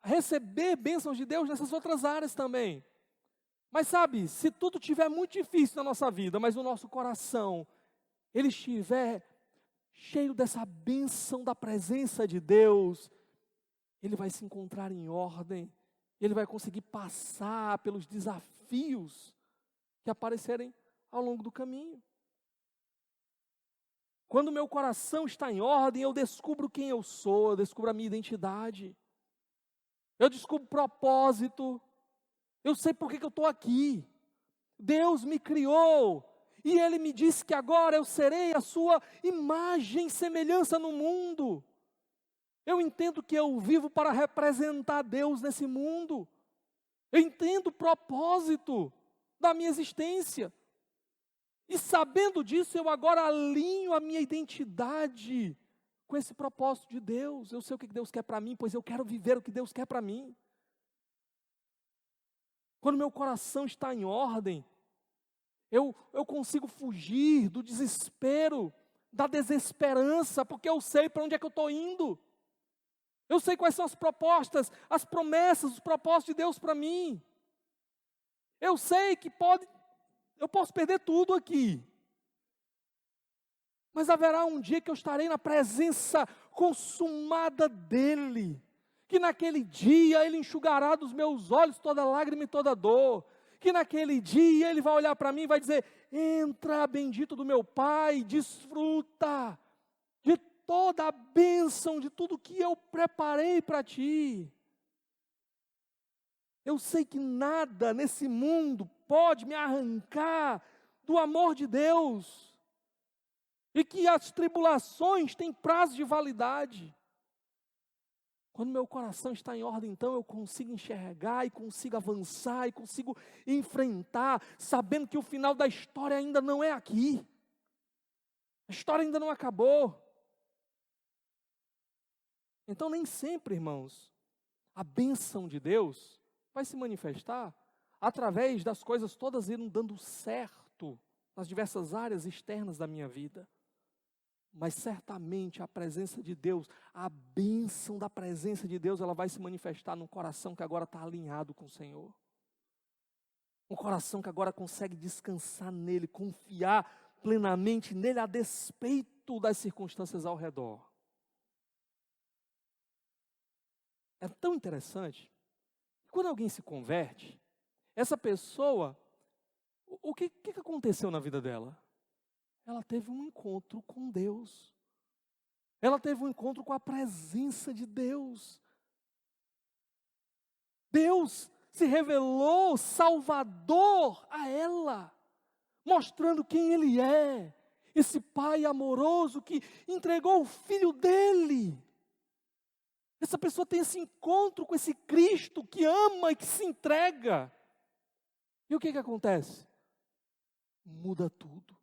receber bênçãos de Deus nessas outras áreas também. Mas sabe, se tudo estiver muito difícil na nossa vida, mas o nosso coração, ele estiver cheio dessa bênção da presença de Deus, ele vai se encontrar em ordem, ele vai conseguir passar pelos desafios que aparecerem ao longo do caminho. Quando o meu coração está em ordem, eu descubro quem eu sou, eu descubro a minha identidade, eu descubro propósito, eu sei por que eu estou aqui. Deus me criou e Ele me disse que agora eu serei a sua imagem e semelhança no mundo. Eu entendo que eu vivo para representar Deus nesse mundo. Eu entendo o propósito da minha existência. E sabendo disso, eu agora alinho a minha identidade com esse propósito de Deus. Eu sei o que Deus quer para mim, pois eu quero viver o que Deus quer para mim. Quando meu coração está em ordem, eu consigo fugir do desespero, da desesperança, porque eu sei para onde é que eu estou indo. Eu sei quais são as propostas, as promessas, os propósitos de Deus para mim. Eu sei que eu posso perder tudo aqui. Mas haverá um dia que eu estarei na presença consumada dEle. Que naquele dia Ele enxugará dos meus olhos toda lágrima e toda dor. Que naquele dia Ele vai olhar para mim e vai dizer: entra, bendito do meu Pai, desfruta de toda a bênção, de tudo que eu preparei para ti. Eu sei que nada nesse mundo pode me arrancar do amor de Deus. E que as tribulações têm prazo de validade. Quando meu coração está em ordem, então eu consigo enxergar e consigo avançar e consigo enfrentar, sabendo que o final da história ainda não é aqui. A história ainda não acabou. Então, nem sempre, irmãos, a bênção de Deus vai se manifestar através das coisas todas irem dando certo nas diversas áreas externas da minha vida. Mas certamente a presença de Deus, a bênção da presença de Deus, ela vai se manifestar num coração que agora está alinhado com o Senhor. Um coração que agora consegue descansar nele, confiar plenamente nele, a despeito das circunstâncias ao redor. É tão interessante que quando alguém se converte, essa pessoa, o que aconteceu na vida dela? Ela teve um encontro com Deus. Ela teve um encontro com a presença de Deus. Deus se revelou Salvador a ela, mostrando quem Ele é. Esse Pai amoroso que entregou o Filho dEle. Essa pessoa tem esse encontro com esse Cristo que ama e que se entrega. E o que acontece? Muda tudo.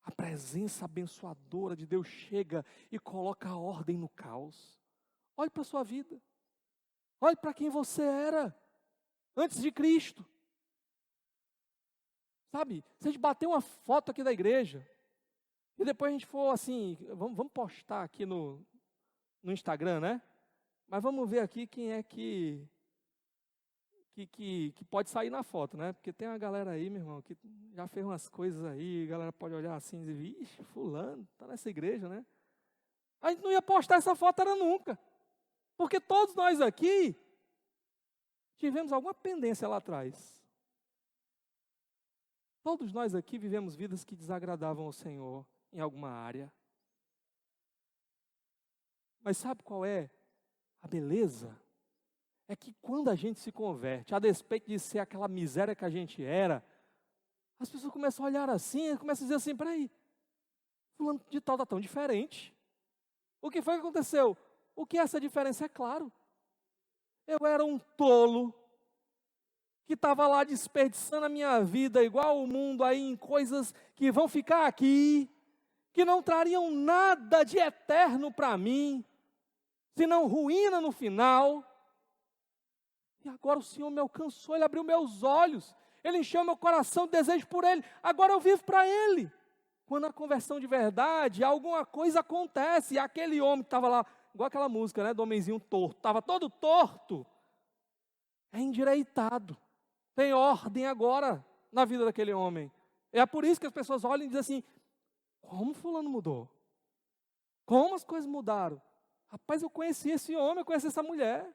A presença abençoadora de Deus chega e coloca a ordem no caos. Olhe para a sua vida. Olhe para quem você era antes de Cristo. Sabe, se a gente bater uma foto aqui da igreja, e depois a gente for assim, vamos postar aqui no Instagram, né? Mas vamos ver aqui quem é que pode sair na foto, né? Porque tem uma galera aí, meu irmão, que já fez umas coisas aí, a galera pode olhar assim e dizer, vixe, fulano, tá nessa igreja, né? A gente não ia postar essa foto era nunca. Porque todos nós aqui tivemos alguma pendência lá atrás. Todos nós aqui vivemos vidas que desagradavam ao Senhor em alguma área. Mas sabe qual é a beleza? É que quando a gente se converte, a despeito de ser aquela miséria que a gente era, as pessoas começam a olhar assim, começam a dizer assim, peraí, fulano de tal está tão diferente. O que foi que aconteceu? O que é essa diferença? É claro. Eu era um tolo, que estava lá desperdiçando a minha vida, igual o mundo aí, em coisas que vão ficar aqui, que não trariam nada de eterno para mim, senão ruína no final. E agora o Senhor me alcançou, Ele abriu meus olhos, Ele encheu meu coração de desejo por Ele, agora eu vivo para Ele. Quando a conversão de verdade, alguma coisa acontece, e aquele homem que estava lá, igual aquela música, né, do homenzinho torto, estava todo torto, é endireitado. Tem ordem agora na vida daquele homem. É por isso que as pessoas olham e dizem assim, como fulano mudou? Como as coisas mudaram? Rapaz, eu conheci esse homem, eu conheci essa mulher.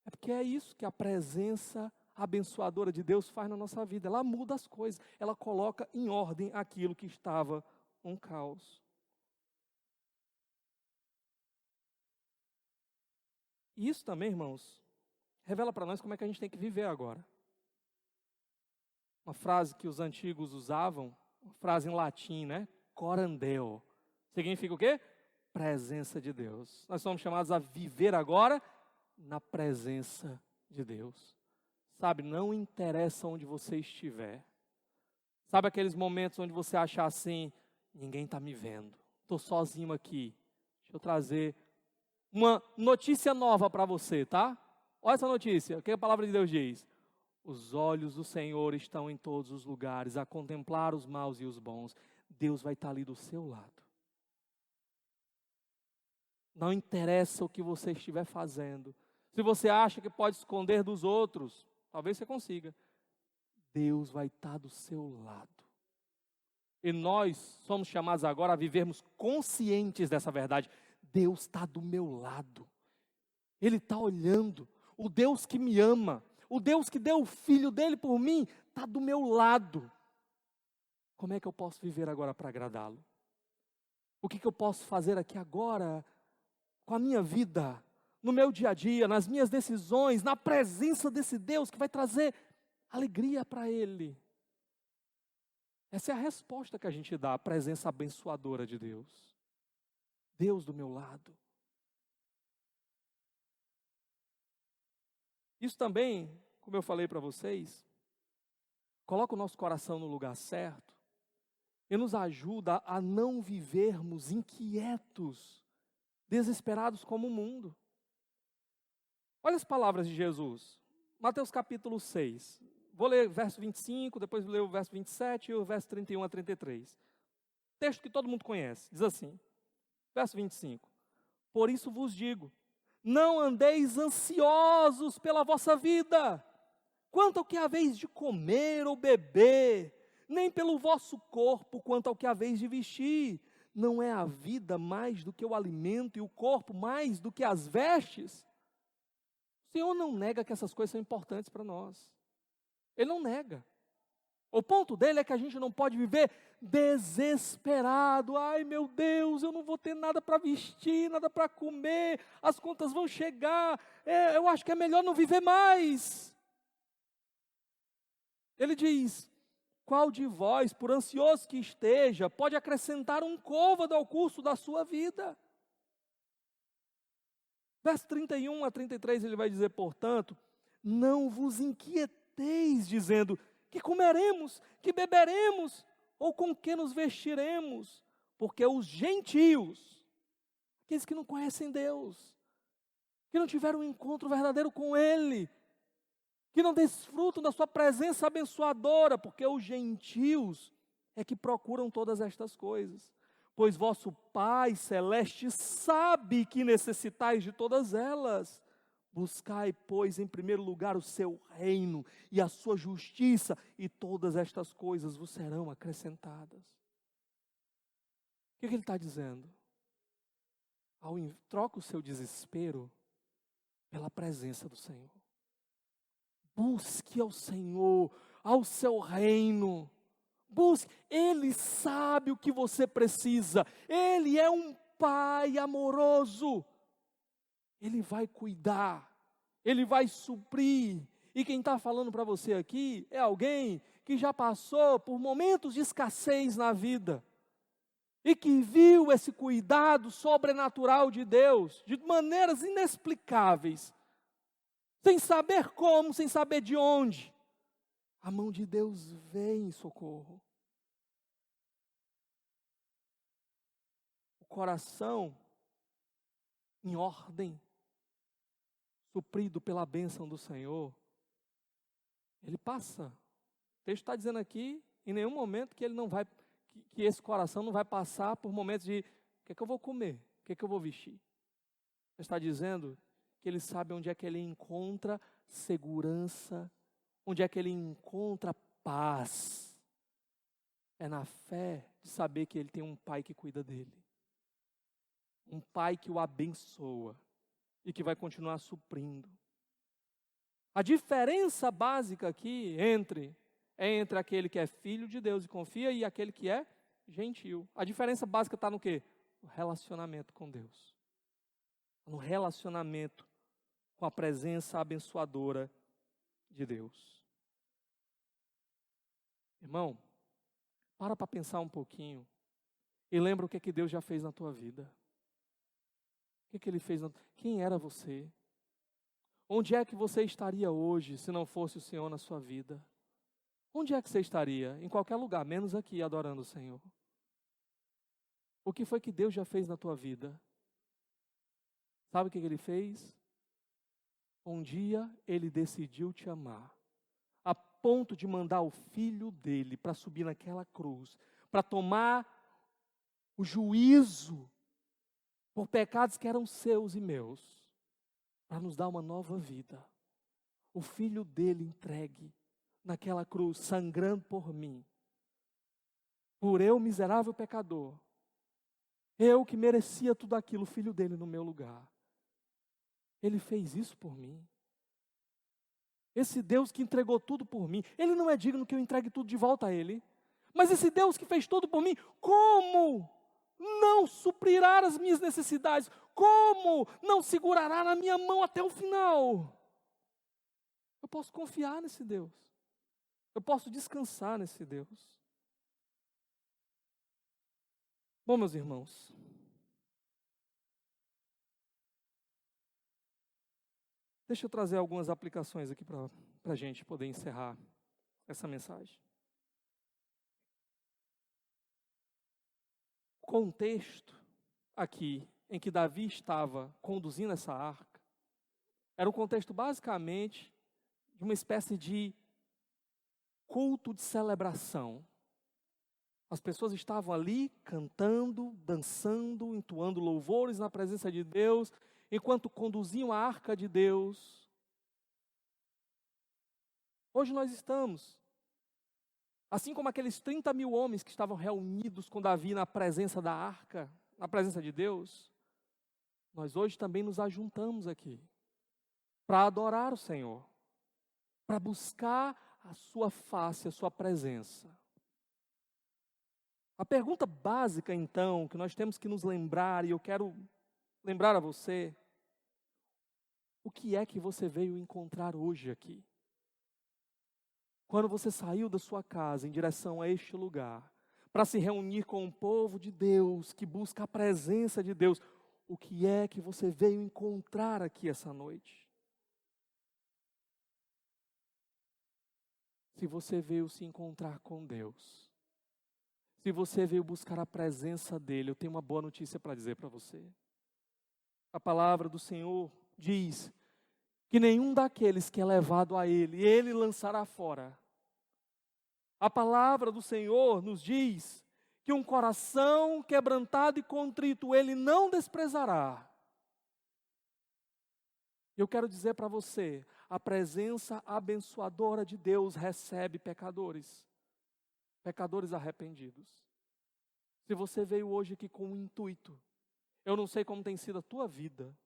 É porque é isso que a presença abençoadora de Deus faz na nossa vida. Ela muda as coisas, ela coloca em ordem aquilo que estava um caos. E isso também, irmãos, revela para nós como é que a gente tem que viver agora. Uma frase que os antigos usavam, uma frase em latim, né? Corandeo. Significa o quê? Presença de Deus. Nós somos chamados a viver agora na presença de Deus. Sabe, não interessa onde você estiver. Sabe aqueles momentos onde você acha assim, ninguém está me vendo, estou sozinho aqui. Deixa eu trazer uma notícia nova para você, tá? Olha essa notícia, o que a palavra de Deus diz? Os olhos do Senhor estão em todos os lugares, a contemplar os maus e os bons. Deus vai estar ali do seu lado. Não interessa o que você estiver fazendo. Se você acha que pode esconder dos outros, talvez você consiga. Deus vai estar do seu lado. E nós somos chamados agora a vivermos conscientes dessa verdade. Deus está do meu lado. Ele está olhando. O Deus que me ama, o Deus que deu o Filho dele por mim, está do meu lado. Como é que eu posso viver agora para agradá-lo? O que eu posso fazer aqui agora com a minha vida, no meu dia a dia, nas minhas decisões, na presença desse Deus que vai trazer alegria para Ele? Essa é a resposta que a gente dá à presença abençoadora de Deus. Deus do meu lado. Isso também, como eu falei para vocês, coloca o nosso coração no lugar certo e nos ajuda a não vivermos inquietos desesperados como o mundo. Olha as palavras de Jesus. Mateus capítulo 6. Vou ler o verso 25, depois vou ler o verso 27 e o verso 31 a 33. Texto que todo mundo conhece. Diz assim, verso 25. Por isso vos digo, não andeis ansiosos pela vossa vida, quanto ao que haveis de comer ou beber, nem pelo vosso corpo, quanto ao que haveis de vestir. Não é a vida mais do que o alimento e o corpo mais do que as vestes? O Senhor não nega que essas coisas são importantes para nós. Ele não nega. O ponto dele é que a gente não pode viver desesperado. Ai, meu Deus, eu não vou ter nada para vestir, nada para comer, as contas vão chegar, eu acho que é melhor não viver mais. Ele diz, qual de vós, por ansioso que esteja, pode acrescentar um côvado ao curso da sua vida? Verso 31 a 33 ele vai dizer, portanto, não vos inquieteis dizendo, que comeremos, que beberemos, ou com que nos vestiremos? Porque os gentios, aqueles que não conhecem Deus, que não tiveram um encontro verdadeiro com Ele, que não desfrutam da sua presença abençoadora, porque os gentios é que procuram todas estas coisas. Pois vosso Pai Celeste sabe que necessitais de todas elas. Buscai, pois, em primeiro lugar o seu reino e a sua justiça, e todas estas coisas vos serão acrescentadas. O que ele está dizendo? Troca o seu desespero pela presença do Senhor. Busque ao Senhor, ao seu reino. Busque, Ele sabe o que você precisa. Ele é um Pai amoroso. Ele vai cuidar, Ele vai suprir. E quem está falando para você aqui é alguém que já passou por momentos de escassez na vida. E que viu esse cuidado sobrenatural de Deus, de maneiras inexplicáveis. Sem saber como, sem saber de onde. A mão de Deus vem em socorro. O coração em ordem, suprido pela bênção do Senhor, ele passa. O texto está dizendo aqui, em nenhum momento, que ele não vai, que esse coração não vai passar por momentos de, o que é que eu vou comer? O que é que eu vou vestir? Ele está dizendo que ele sabe onde é que ele encontra segurança, onde é que ele encontra paz. É na fé de saber que ele tem um Pai que cuida dele. Um Pai que o abençoa e que vai continuar suprindo. A diferença básica aqui é entre aquele que é filho de Deus e confia e aquele que é gentil. A diferença básica está no quê? No relacionamento com Deus. No relacionamento com a presença abençoadora de Deus. Irmão, para pensar um pouquinho e lembra o que é que Deus já fez na tua vida. O que é que Ele fez? Quem era você? Onde é que você estaria hoje se não fosse o Senhor na sua vida? Onde é que você estaria? Em qualquer lugar, menos aqui, adorando o Senhor. O que foi que Deus já fez na tua vida? Sabe o que Ele fez? Um dia Ele decidiu te amar, a ponto de mandar o Filho dEle para subir naquela cruz, para tomar o juízo por pecados que eram seus e meus, para nos dar uma nova vida. O Filho dEle entregue naquela cruz, sangrando por mim, por eu, miserável pecador, eu que merecia tudo aquilo, o Filho dEle no meu lugar. Ele fez isso por mim. Esse Deus que entregou tudo por mim, Ele não é digno que eu entregue tudo de volta a Ele. Mas esse Deus que fez tudo por mim, como não suprirá as minhas necessidades? Como não segurará na minha mão até o final? Eu posso confiar nesse Deus. Eu posso descansar nesse Deus. Bom, meus irmãos, deixa eu trazer algumas aplicações aqui para a gente poder encerrar essa mensagem. O contexto aqui em que Davi estava conduzindo essa arca era um contexto basicamente de uma espécie de culto de celebração. As pessoas estavam ali cantando, dançando, entoando louvores na presença de Deus, enquanto conduziam a arca de Deus. Hoje nós estamos, assim como aqueles 30 mil homens que estavam reunidos com Davi na presença da arca, na presença de Deus, nós hoje também nos ajuntamos aqui para adorar o Senhor, para buscar a sua face, a sua presença. A pergunta básica, então, que nós temos que nos lembrar, e eu quero lembrar a você, o que é que você veio encontrar hoje aqui? Quando você saiu da sua casa em direção a este lugar, para se reunir com o povo de Deus, que busca a presença de Deus, o que é que você veio encontrar aqui essa noite? Se você veio se encontrar com Deus, se você veio buscar a presença dEle, eu tenho uma boa notícia para dizer para você. A palavra do Senhor diz que nenhum daqueles que é levado a Ele, Ele lançará fora. A palavra do Senhor nos diz que um coração quebrantado e contrito Ele não desprezará. Eu quero dizer para você, a presença abençoadora de Deus recebe pecadores arrependidos. Se você veio hoje aqui com um intuito, eu não sei como tem sido a tua vida,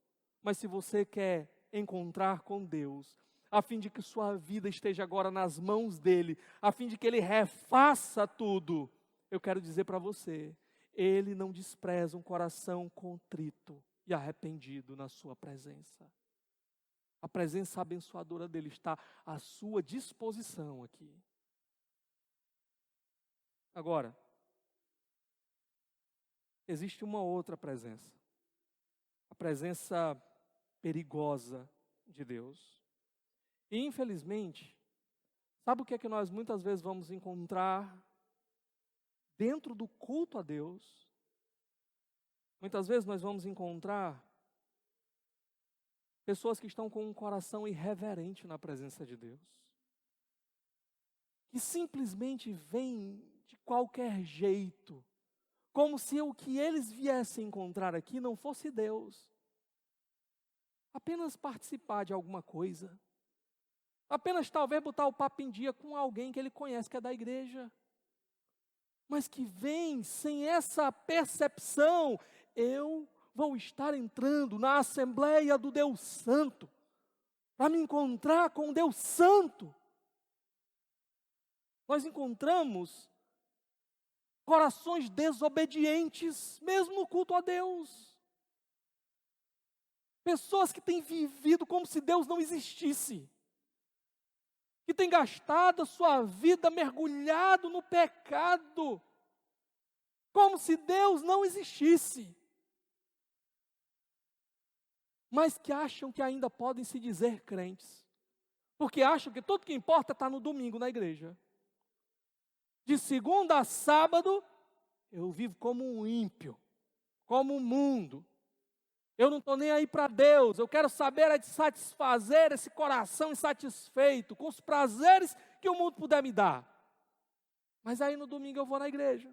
mas se você quer encontrar com Deus, a fim de que sua vida esteja agora nas mãos dEle, a fim de que Ele refaça tudo, eu quero dizer para você, Ele não despreza um coração contrito e arrependido na sua presença. A presença abençoadora dEle está à sua disposição aqui. Agora, existe uma outra presença. A presença perigosa de Deus. E infelizmente, sabe o que é que nós muitas vezes vamos encontrar dentro do culto a Deus? Muitas vezes nós vamos encontrar pessoas que estão com um coração irreverente na presença de Deus. Que simplesmente vêm de qualquer jeito, como se o que eles viessem encontrar aqui não fosse Deus. Apenas participar de alguma coisa. Apenas talvez botar o papo em dia com alguém que ele conhece, que é da igreja. Mas que vem sem essa percepção, eu vou estar entrando na Assembleia do Deus Santo, para me encontrar com o Deus Santo. Nós encontramos corações desobedientes, mesmo no culto a Deus. Pessoas que têm vivido como se Deus não existisse. Que têm gastado a sua vida mergulhado no pecado. Como se Deus não existisse. Mas que acham que ainda podem se dizer crentes. Porque acham que tudo que importa está no domingo na igreja. De segunda a sábado, eu vivo como um ímpio, como um mundo. Eu não estou nem aí para Deus, eu quero saber é de satisfazer esse coração insatisfeito, com os prazeres que o mundo puder me dar. Mas aí no domingo eu vou na igreja.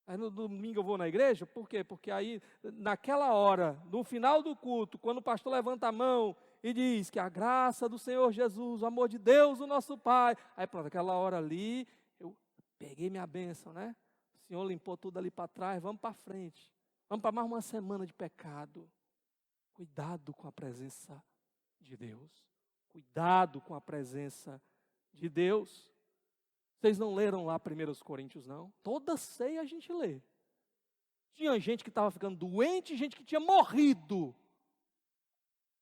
Aí no domingo eu vou na igreja, por quê? Porque aí naquela hora, no final do culto, quando o pastor levanta a mão e diz que a graça do Senhor Jesus, o amor de Deus, o nosso Pai. Aí pronto, aquela hora ali, eu peguei minha bênção, né? O Senhor limpou tudo ali para trás, vamos para frente. Vamos para mais uma semana de pecado. Cuidado com a presença de Deus. Cuidado com a presença de Deus. Vocês não leram lá 1 Coríntios, não? Toda ceia a gente lê. Tinha gente que estava ficando doente, gente que tinha morrido.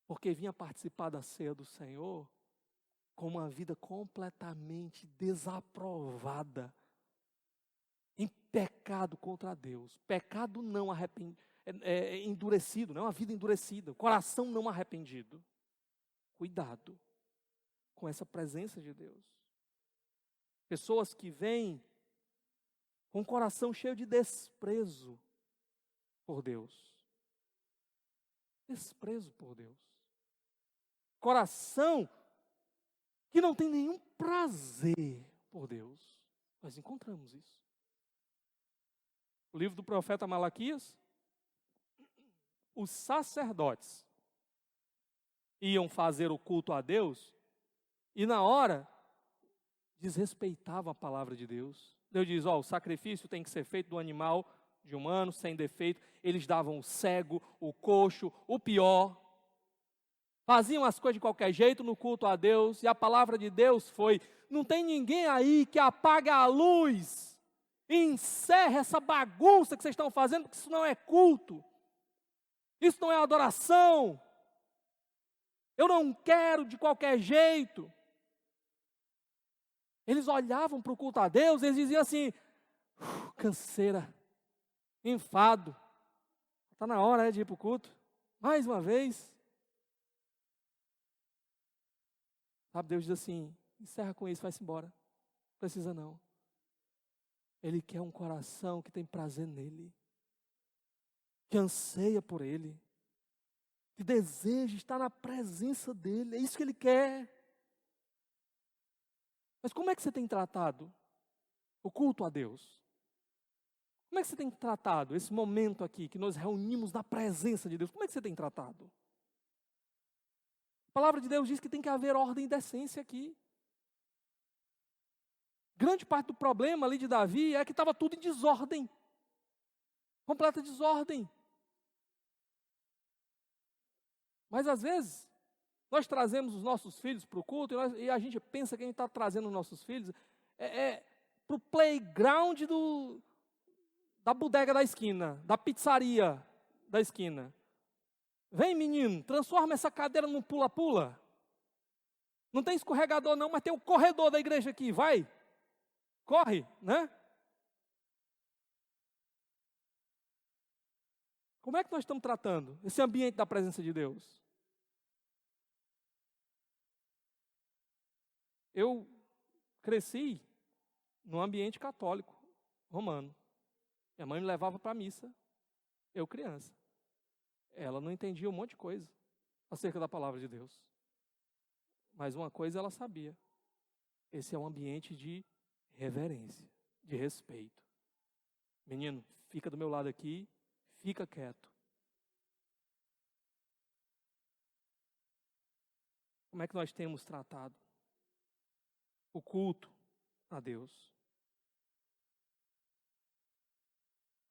Porque vinha participar da ceia do Senhor com uma vida completamente desaprovada, em pecado contra Deus. Pecado não arrependido, endurecido, não é uma vida endurecida, coração não arrependido. Cuidado com essa presença de Deus. Pessoas que vêm com o coração cheio de desprezo por Deus. Desprezo por Deus. Coração que não tem nenhum prazer por Deus. Nós encontramos isso. O livro do profeta Malaquias, os sacerdotes iam fazer o culto a Deus e na hora desrespeitavam a palavra de Deus. Deus diz, o sacrifício tem que ser feito do animal de humano, sem defeito. Eles davam o cego, o coxo, o pior. Faziam as coisas de qualquer jeito no culto a Deus. E a palavra de Deus foi, não tem ninguém aí que apague a luz e encerre essa bagunça que vocês estão fazendo, porque isso não é culto. Isso não é adoração. Eu não quero de qualquer jeito. Eles olhavam para o culto a Deus, eles diziam assim, canseira, enfado. Está na hora de ir para o culto. Mais uma vez. Sabe, Deus diz assim, encerra com isso, vai-se embora. Não precisa não. Ele quer um coração que tem prazer nele. Que anseia por ele. Que deseja estar na presença dele. É isso que ele quer. Mas como é que você tem tratado o culto a Deus? Como é que você tem tratado esse momento aqui, que nós reunimos na presença de Deus? Como é que você tem tratado? A palavra de Deus diz que tem que haver ordem e decência aqui. Grande parte do problema ali de Davi é que estava tudo em desordem. Completa desordem. Mas às vezes, nós trazemos os nossos filhos para o culto e a gente pensa que a gente está trazendo os nossos filhos para o playground da bodega da esquina, da pizzaria da esquina. Vem, menino, transforma essa cadeira num pula-pula. Não tem escorregador não, mas tem o corredor da igreja aqui, vai. Corre, né? Como é que nós estamos tratando esse ambiente da presença de Deus? Eu cresci num ambiente católico, romano. Minha mãe me levava para a missa, eu criança. Ela não entendia um monte de coisa acerca da palavra de Deus. Mas uma coisa ela sabia. Esse é um ambiente de reverência, de respeito. Menino, fica do meu lado aqui, fica quieto. Como é que nós temos tratado o culto a Deus?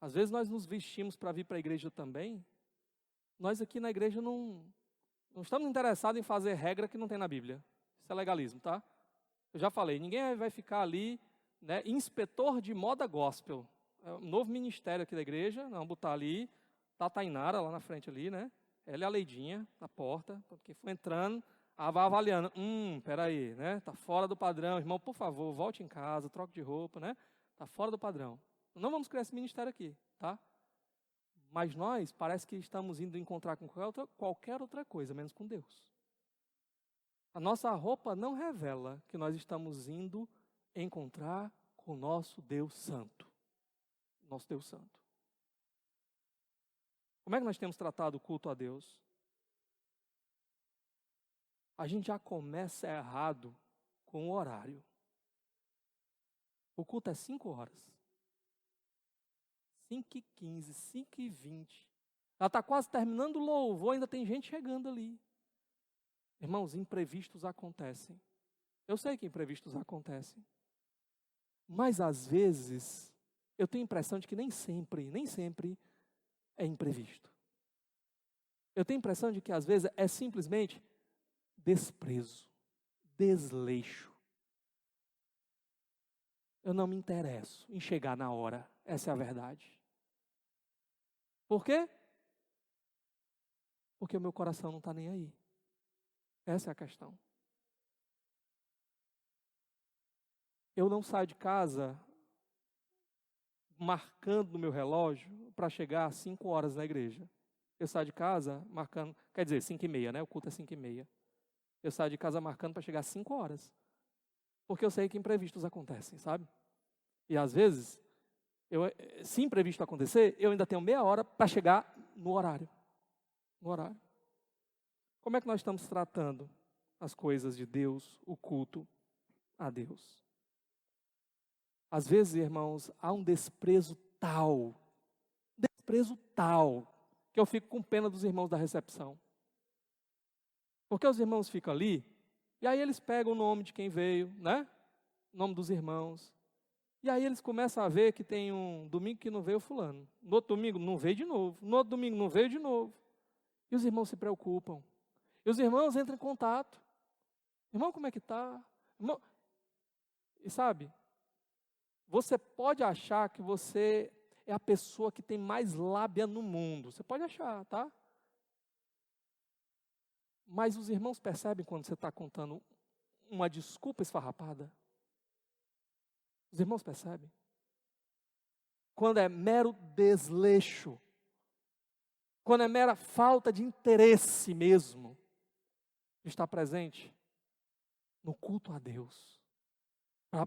Às vezes nós nos vestimos para vir para a igreja também. Nós aqui na igreja não estamos interessados em fazer regra que não tem na Bíblia. Isso é legalismo, tá? Eu já falei, ninguém vai ficar ali, né, inspetor de moda gospel. É um novo ministério aqui da igreja, vamos botar ali, tá a Tainara lá na frente ali, né? Ela é a Leidinha, na porta, porque foi entrando, vai avaliando, peraí, né? Tá fora do padrão, irmão, por favor, volte em casa, troque de roupa, né? Tá fora do padrão. Não vamos criar esse ministério aqui, tá? Mas nós, parece que estamos indo encontrar com qualquer outra coisa, menos com Deus. A nossa roupa não revela que nós estamos indo encontrar com o nosso Deus Santo. Nosso Deus Santo. Como é que nós temos tratado o culto a Deus? A gente já começa errado com o horário. O culto é 5 horas. 5h15, 5h20. Ela está quase terminando o louvor, ainda tem gente chegando ali. Irmãos, imprevistos acontecem. Eu sei que imprevistos acontecem. Mas às vezes, eu tenho a impressão de que nem sempre é imprevisto. Eu tenho a impressão de que às vezes é simplesmente desprezo, desleixo. Eu não me interesso em chegar na hora. Essa é a verdade. Por quê? Porque o meu coração não está nem aí. Essa é a questão. Eu não saio de casa marcando no meu relógio para chegar às 5 horas na igreja. Eu saio de casa marcando, quer dizer, 5h30, né? O culto é 5h30. Eu saio de casa marcando para chegar às 5 horas. Porque eu sei que imprevistos acontecem, sabe? E às vezes, Se imprevisto acontecer, eu ainda tenho meia hora para chegar no horário. No horário. Como é que nós estamos tratando as coisas de Deus, o culto a Deus? Às vezes, irmãos, há um desprezo tal, que eu fico com pena dos irmãos da recepção. Porque os irmãos ficam ali, e aí eles pegam o nome de quem veio, né? O nome dos irmãos. E aí eles começam a ver que tem um domingo que não veio fulano. No outro domingo não veio de novo. No outro domingo não veio de novo. E os irmãos se preocupam. E os irmãos entram em contato. Irmão, como é que está? Irmão... E sabe, você pode achar que você é a pessoa que tem mais lábia no mundo. Você pode achar, tá? Mas os irmãos percebem quando você está contando uma desculpa esfarrapada? Os irmãos percebem? Quando é mero desleixo, quando é mera falta de interesse mesmo, de estar presente no culto a Deus, para,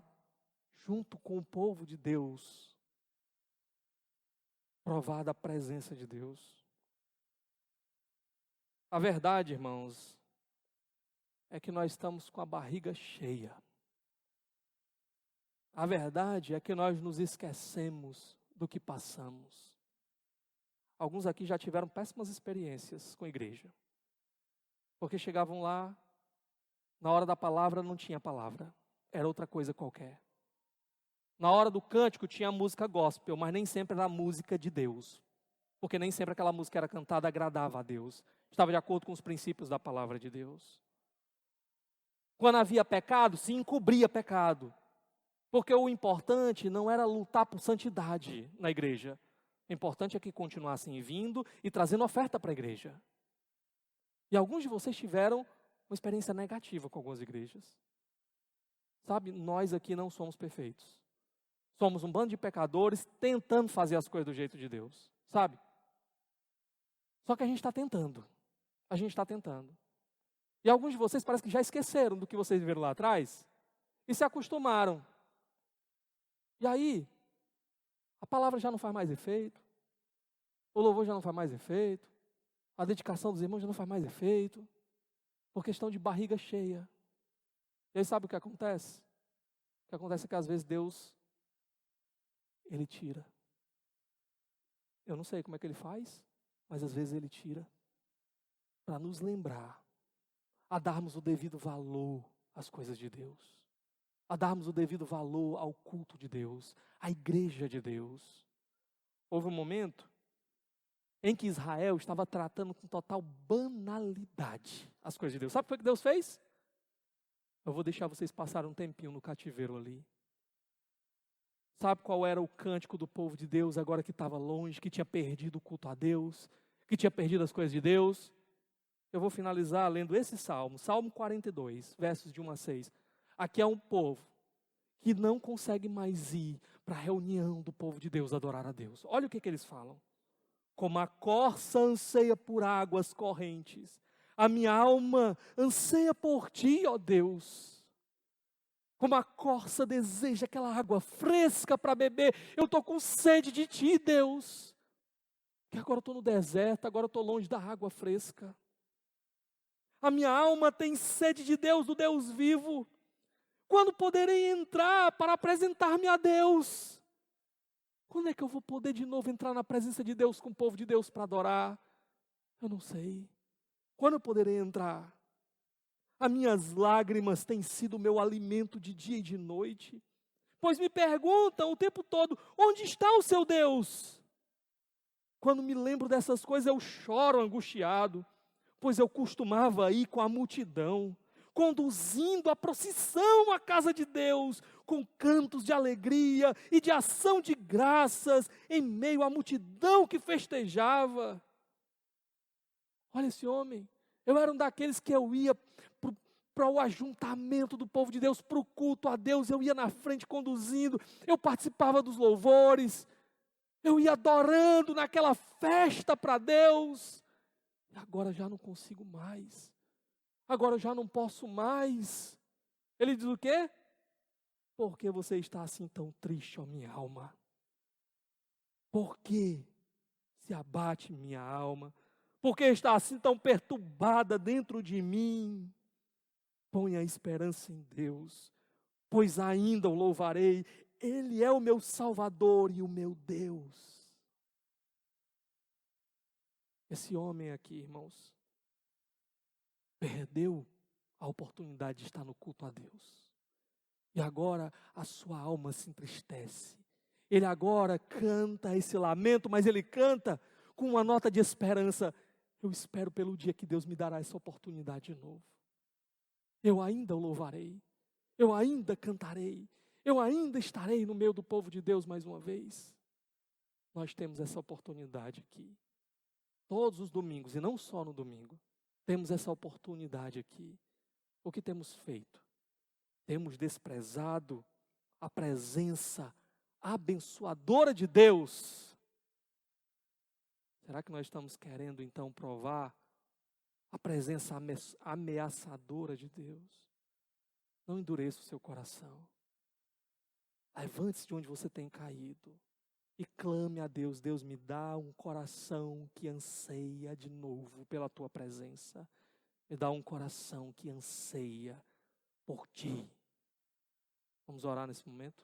junto com o povo de Deus, provar da presença de Deus. A verdade, irmãos, é que nós estamos com a barriga cheia. A verdade é que nós nos esquecemos do que passamos. Alguns aqui já tiveram péssimas experiências com a igreja. Porque chegavam lá, na hora da palavra não tinha palavra, era outra coisa qualquer. Na hora do cântico tinha música gospel, mas nem sempre era a música de Deus. Porque nem sempre aquela música era cantada agradava a Deus. Estava de acordo com os princípios da palavra de Deus. Quando havia pecado, se encobria pecado. Porque o importante não era lutar por santidade na igreja. O importante é que continuassem vindo e trazendo oferta para a igreja. E alguns de vocês tiveram uma experiência negativa com algumas igrejas. Sabe, nós aqui não somos perfeitos. Somos um bando de pecadores tentando fazer as coisas do jeito de Deus. Sabe? Só que a gente está tentando. A gente está tentando. E alguns de vocês parece que já esqueceram do que vocês viram lá atrás e se acostumaram. E aí, a palavra já não faz mais efeito, o louvor já não faz mais efeito, a dedicação dos irmãos já não faz mais efeito, por questão de barriga cheia. E aí sabe o que acontece? O que acontece é que às vezes Deus, Ele tira. Eu não sei como é que Ele faz, mas às vezes Ele tira para nos lembrar a darmos o devido valor às coisas de Deus, a darmos o devido valor ao culto de Deus, à igreja de Deus. Houve um momento em que Israel estava tratando com total banalidade as coisas de Deus. Sabe o que foi que Deus fez? Eu vou deixar vocês passarem um tempinho no cativeiro ali. Sabe qual era o cântico do povo de Deus agora que estava longe, que tinha perdido o culto a Deus, que tinha perdido as coisas de Deus? Eu vou finalizar lendo esse salmo, Salmo 42, versos de 1 a 6. Aqui é um povo que não consegue mais ir para a reunião do povo de Deus adorar a Deus. Olha o que eles falam. Como a corça anseia por águas correntes, a minha alma anseia por ti, ó Deus. Como a corça deseja aquela água fresca para beber, eu estou com sede de ti, Deus. Que agora eu estou no deserto, agora eu estou longe da água fresca. A minha alma tem sede de Deus, do Deus vivo. Quando poderei entrar para apresentar-me a Deus? Quando é que eu vou poder de novo entrar na presença de Deus com o povo de Deus para adorar? Eu não sei. Quando eu poderei entrar? As minhas lágrimas têm sido o meu alimento de dia e de noite. Pois me perguntam o tempo todo, onde está o seu Deus? Quando me lembro dessas coisas eu choro angustiado, pois eu costumava ir com a multidão, conduzindo a procissão à casa de Deus, com cantos de alegria e de ação de graças, em meio à multidão que festejava. Olha esse homem, eu era um daqueles que eu ia para o ajuntamento do povo de Deus, para o culto a Deus, eu ia na frente conduzindo, eu participava dos louvores, eu ia adorando naquela festa para Deus, e agora já não consigo mais. Agora eu já não posso mais. Ele diz o quê? Porque você está assim tão triste, ó minha alma? Por que se abate minha alma? Por que está assim tão perturbada dentro de mim? Põe a esperança em Deus, pois ainda o louvarei. Ele é o meu Salvador e o meu Deus. Esse homem aqui, irmãos, perdeu a oportunidade de estar no culto a Deus. E agora a sua alma se entristece. Ele agora canta esse lamento, mas ele canta com uma nota de esperança. Eu espero pelo dia que Deus me dará essa oportunidade de novo. Eu ainda o louvarei. Eu ainda cantarei. Eu ainda estarei no meio do povo de Deus mais uma vez. Nós temos essa oportunidade aqui. Todos os domingos, e não só no domingo. Temos essa oportunidade aqui. O que temos feito? Temos desprezado a presença abençoadora de Deus. Será que nós estamos querendo então provar a presença ameaçadora de Deus? Não endureça o seu coração. Levante-se de onde você tem caído e clame a Deus. Deus, me dá um coração que anseia de novo pela tua presença. Me dá um coração que anseia por ti. Vamos orar nesse momento?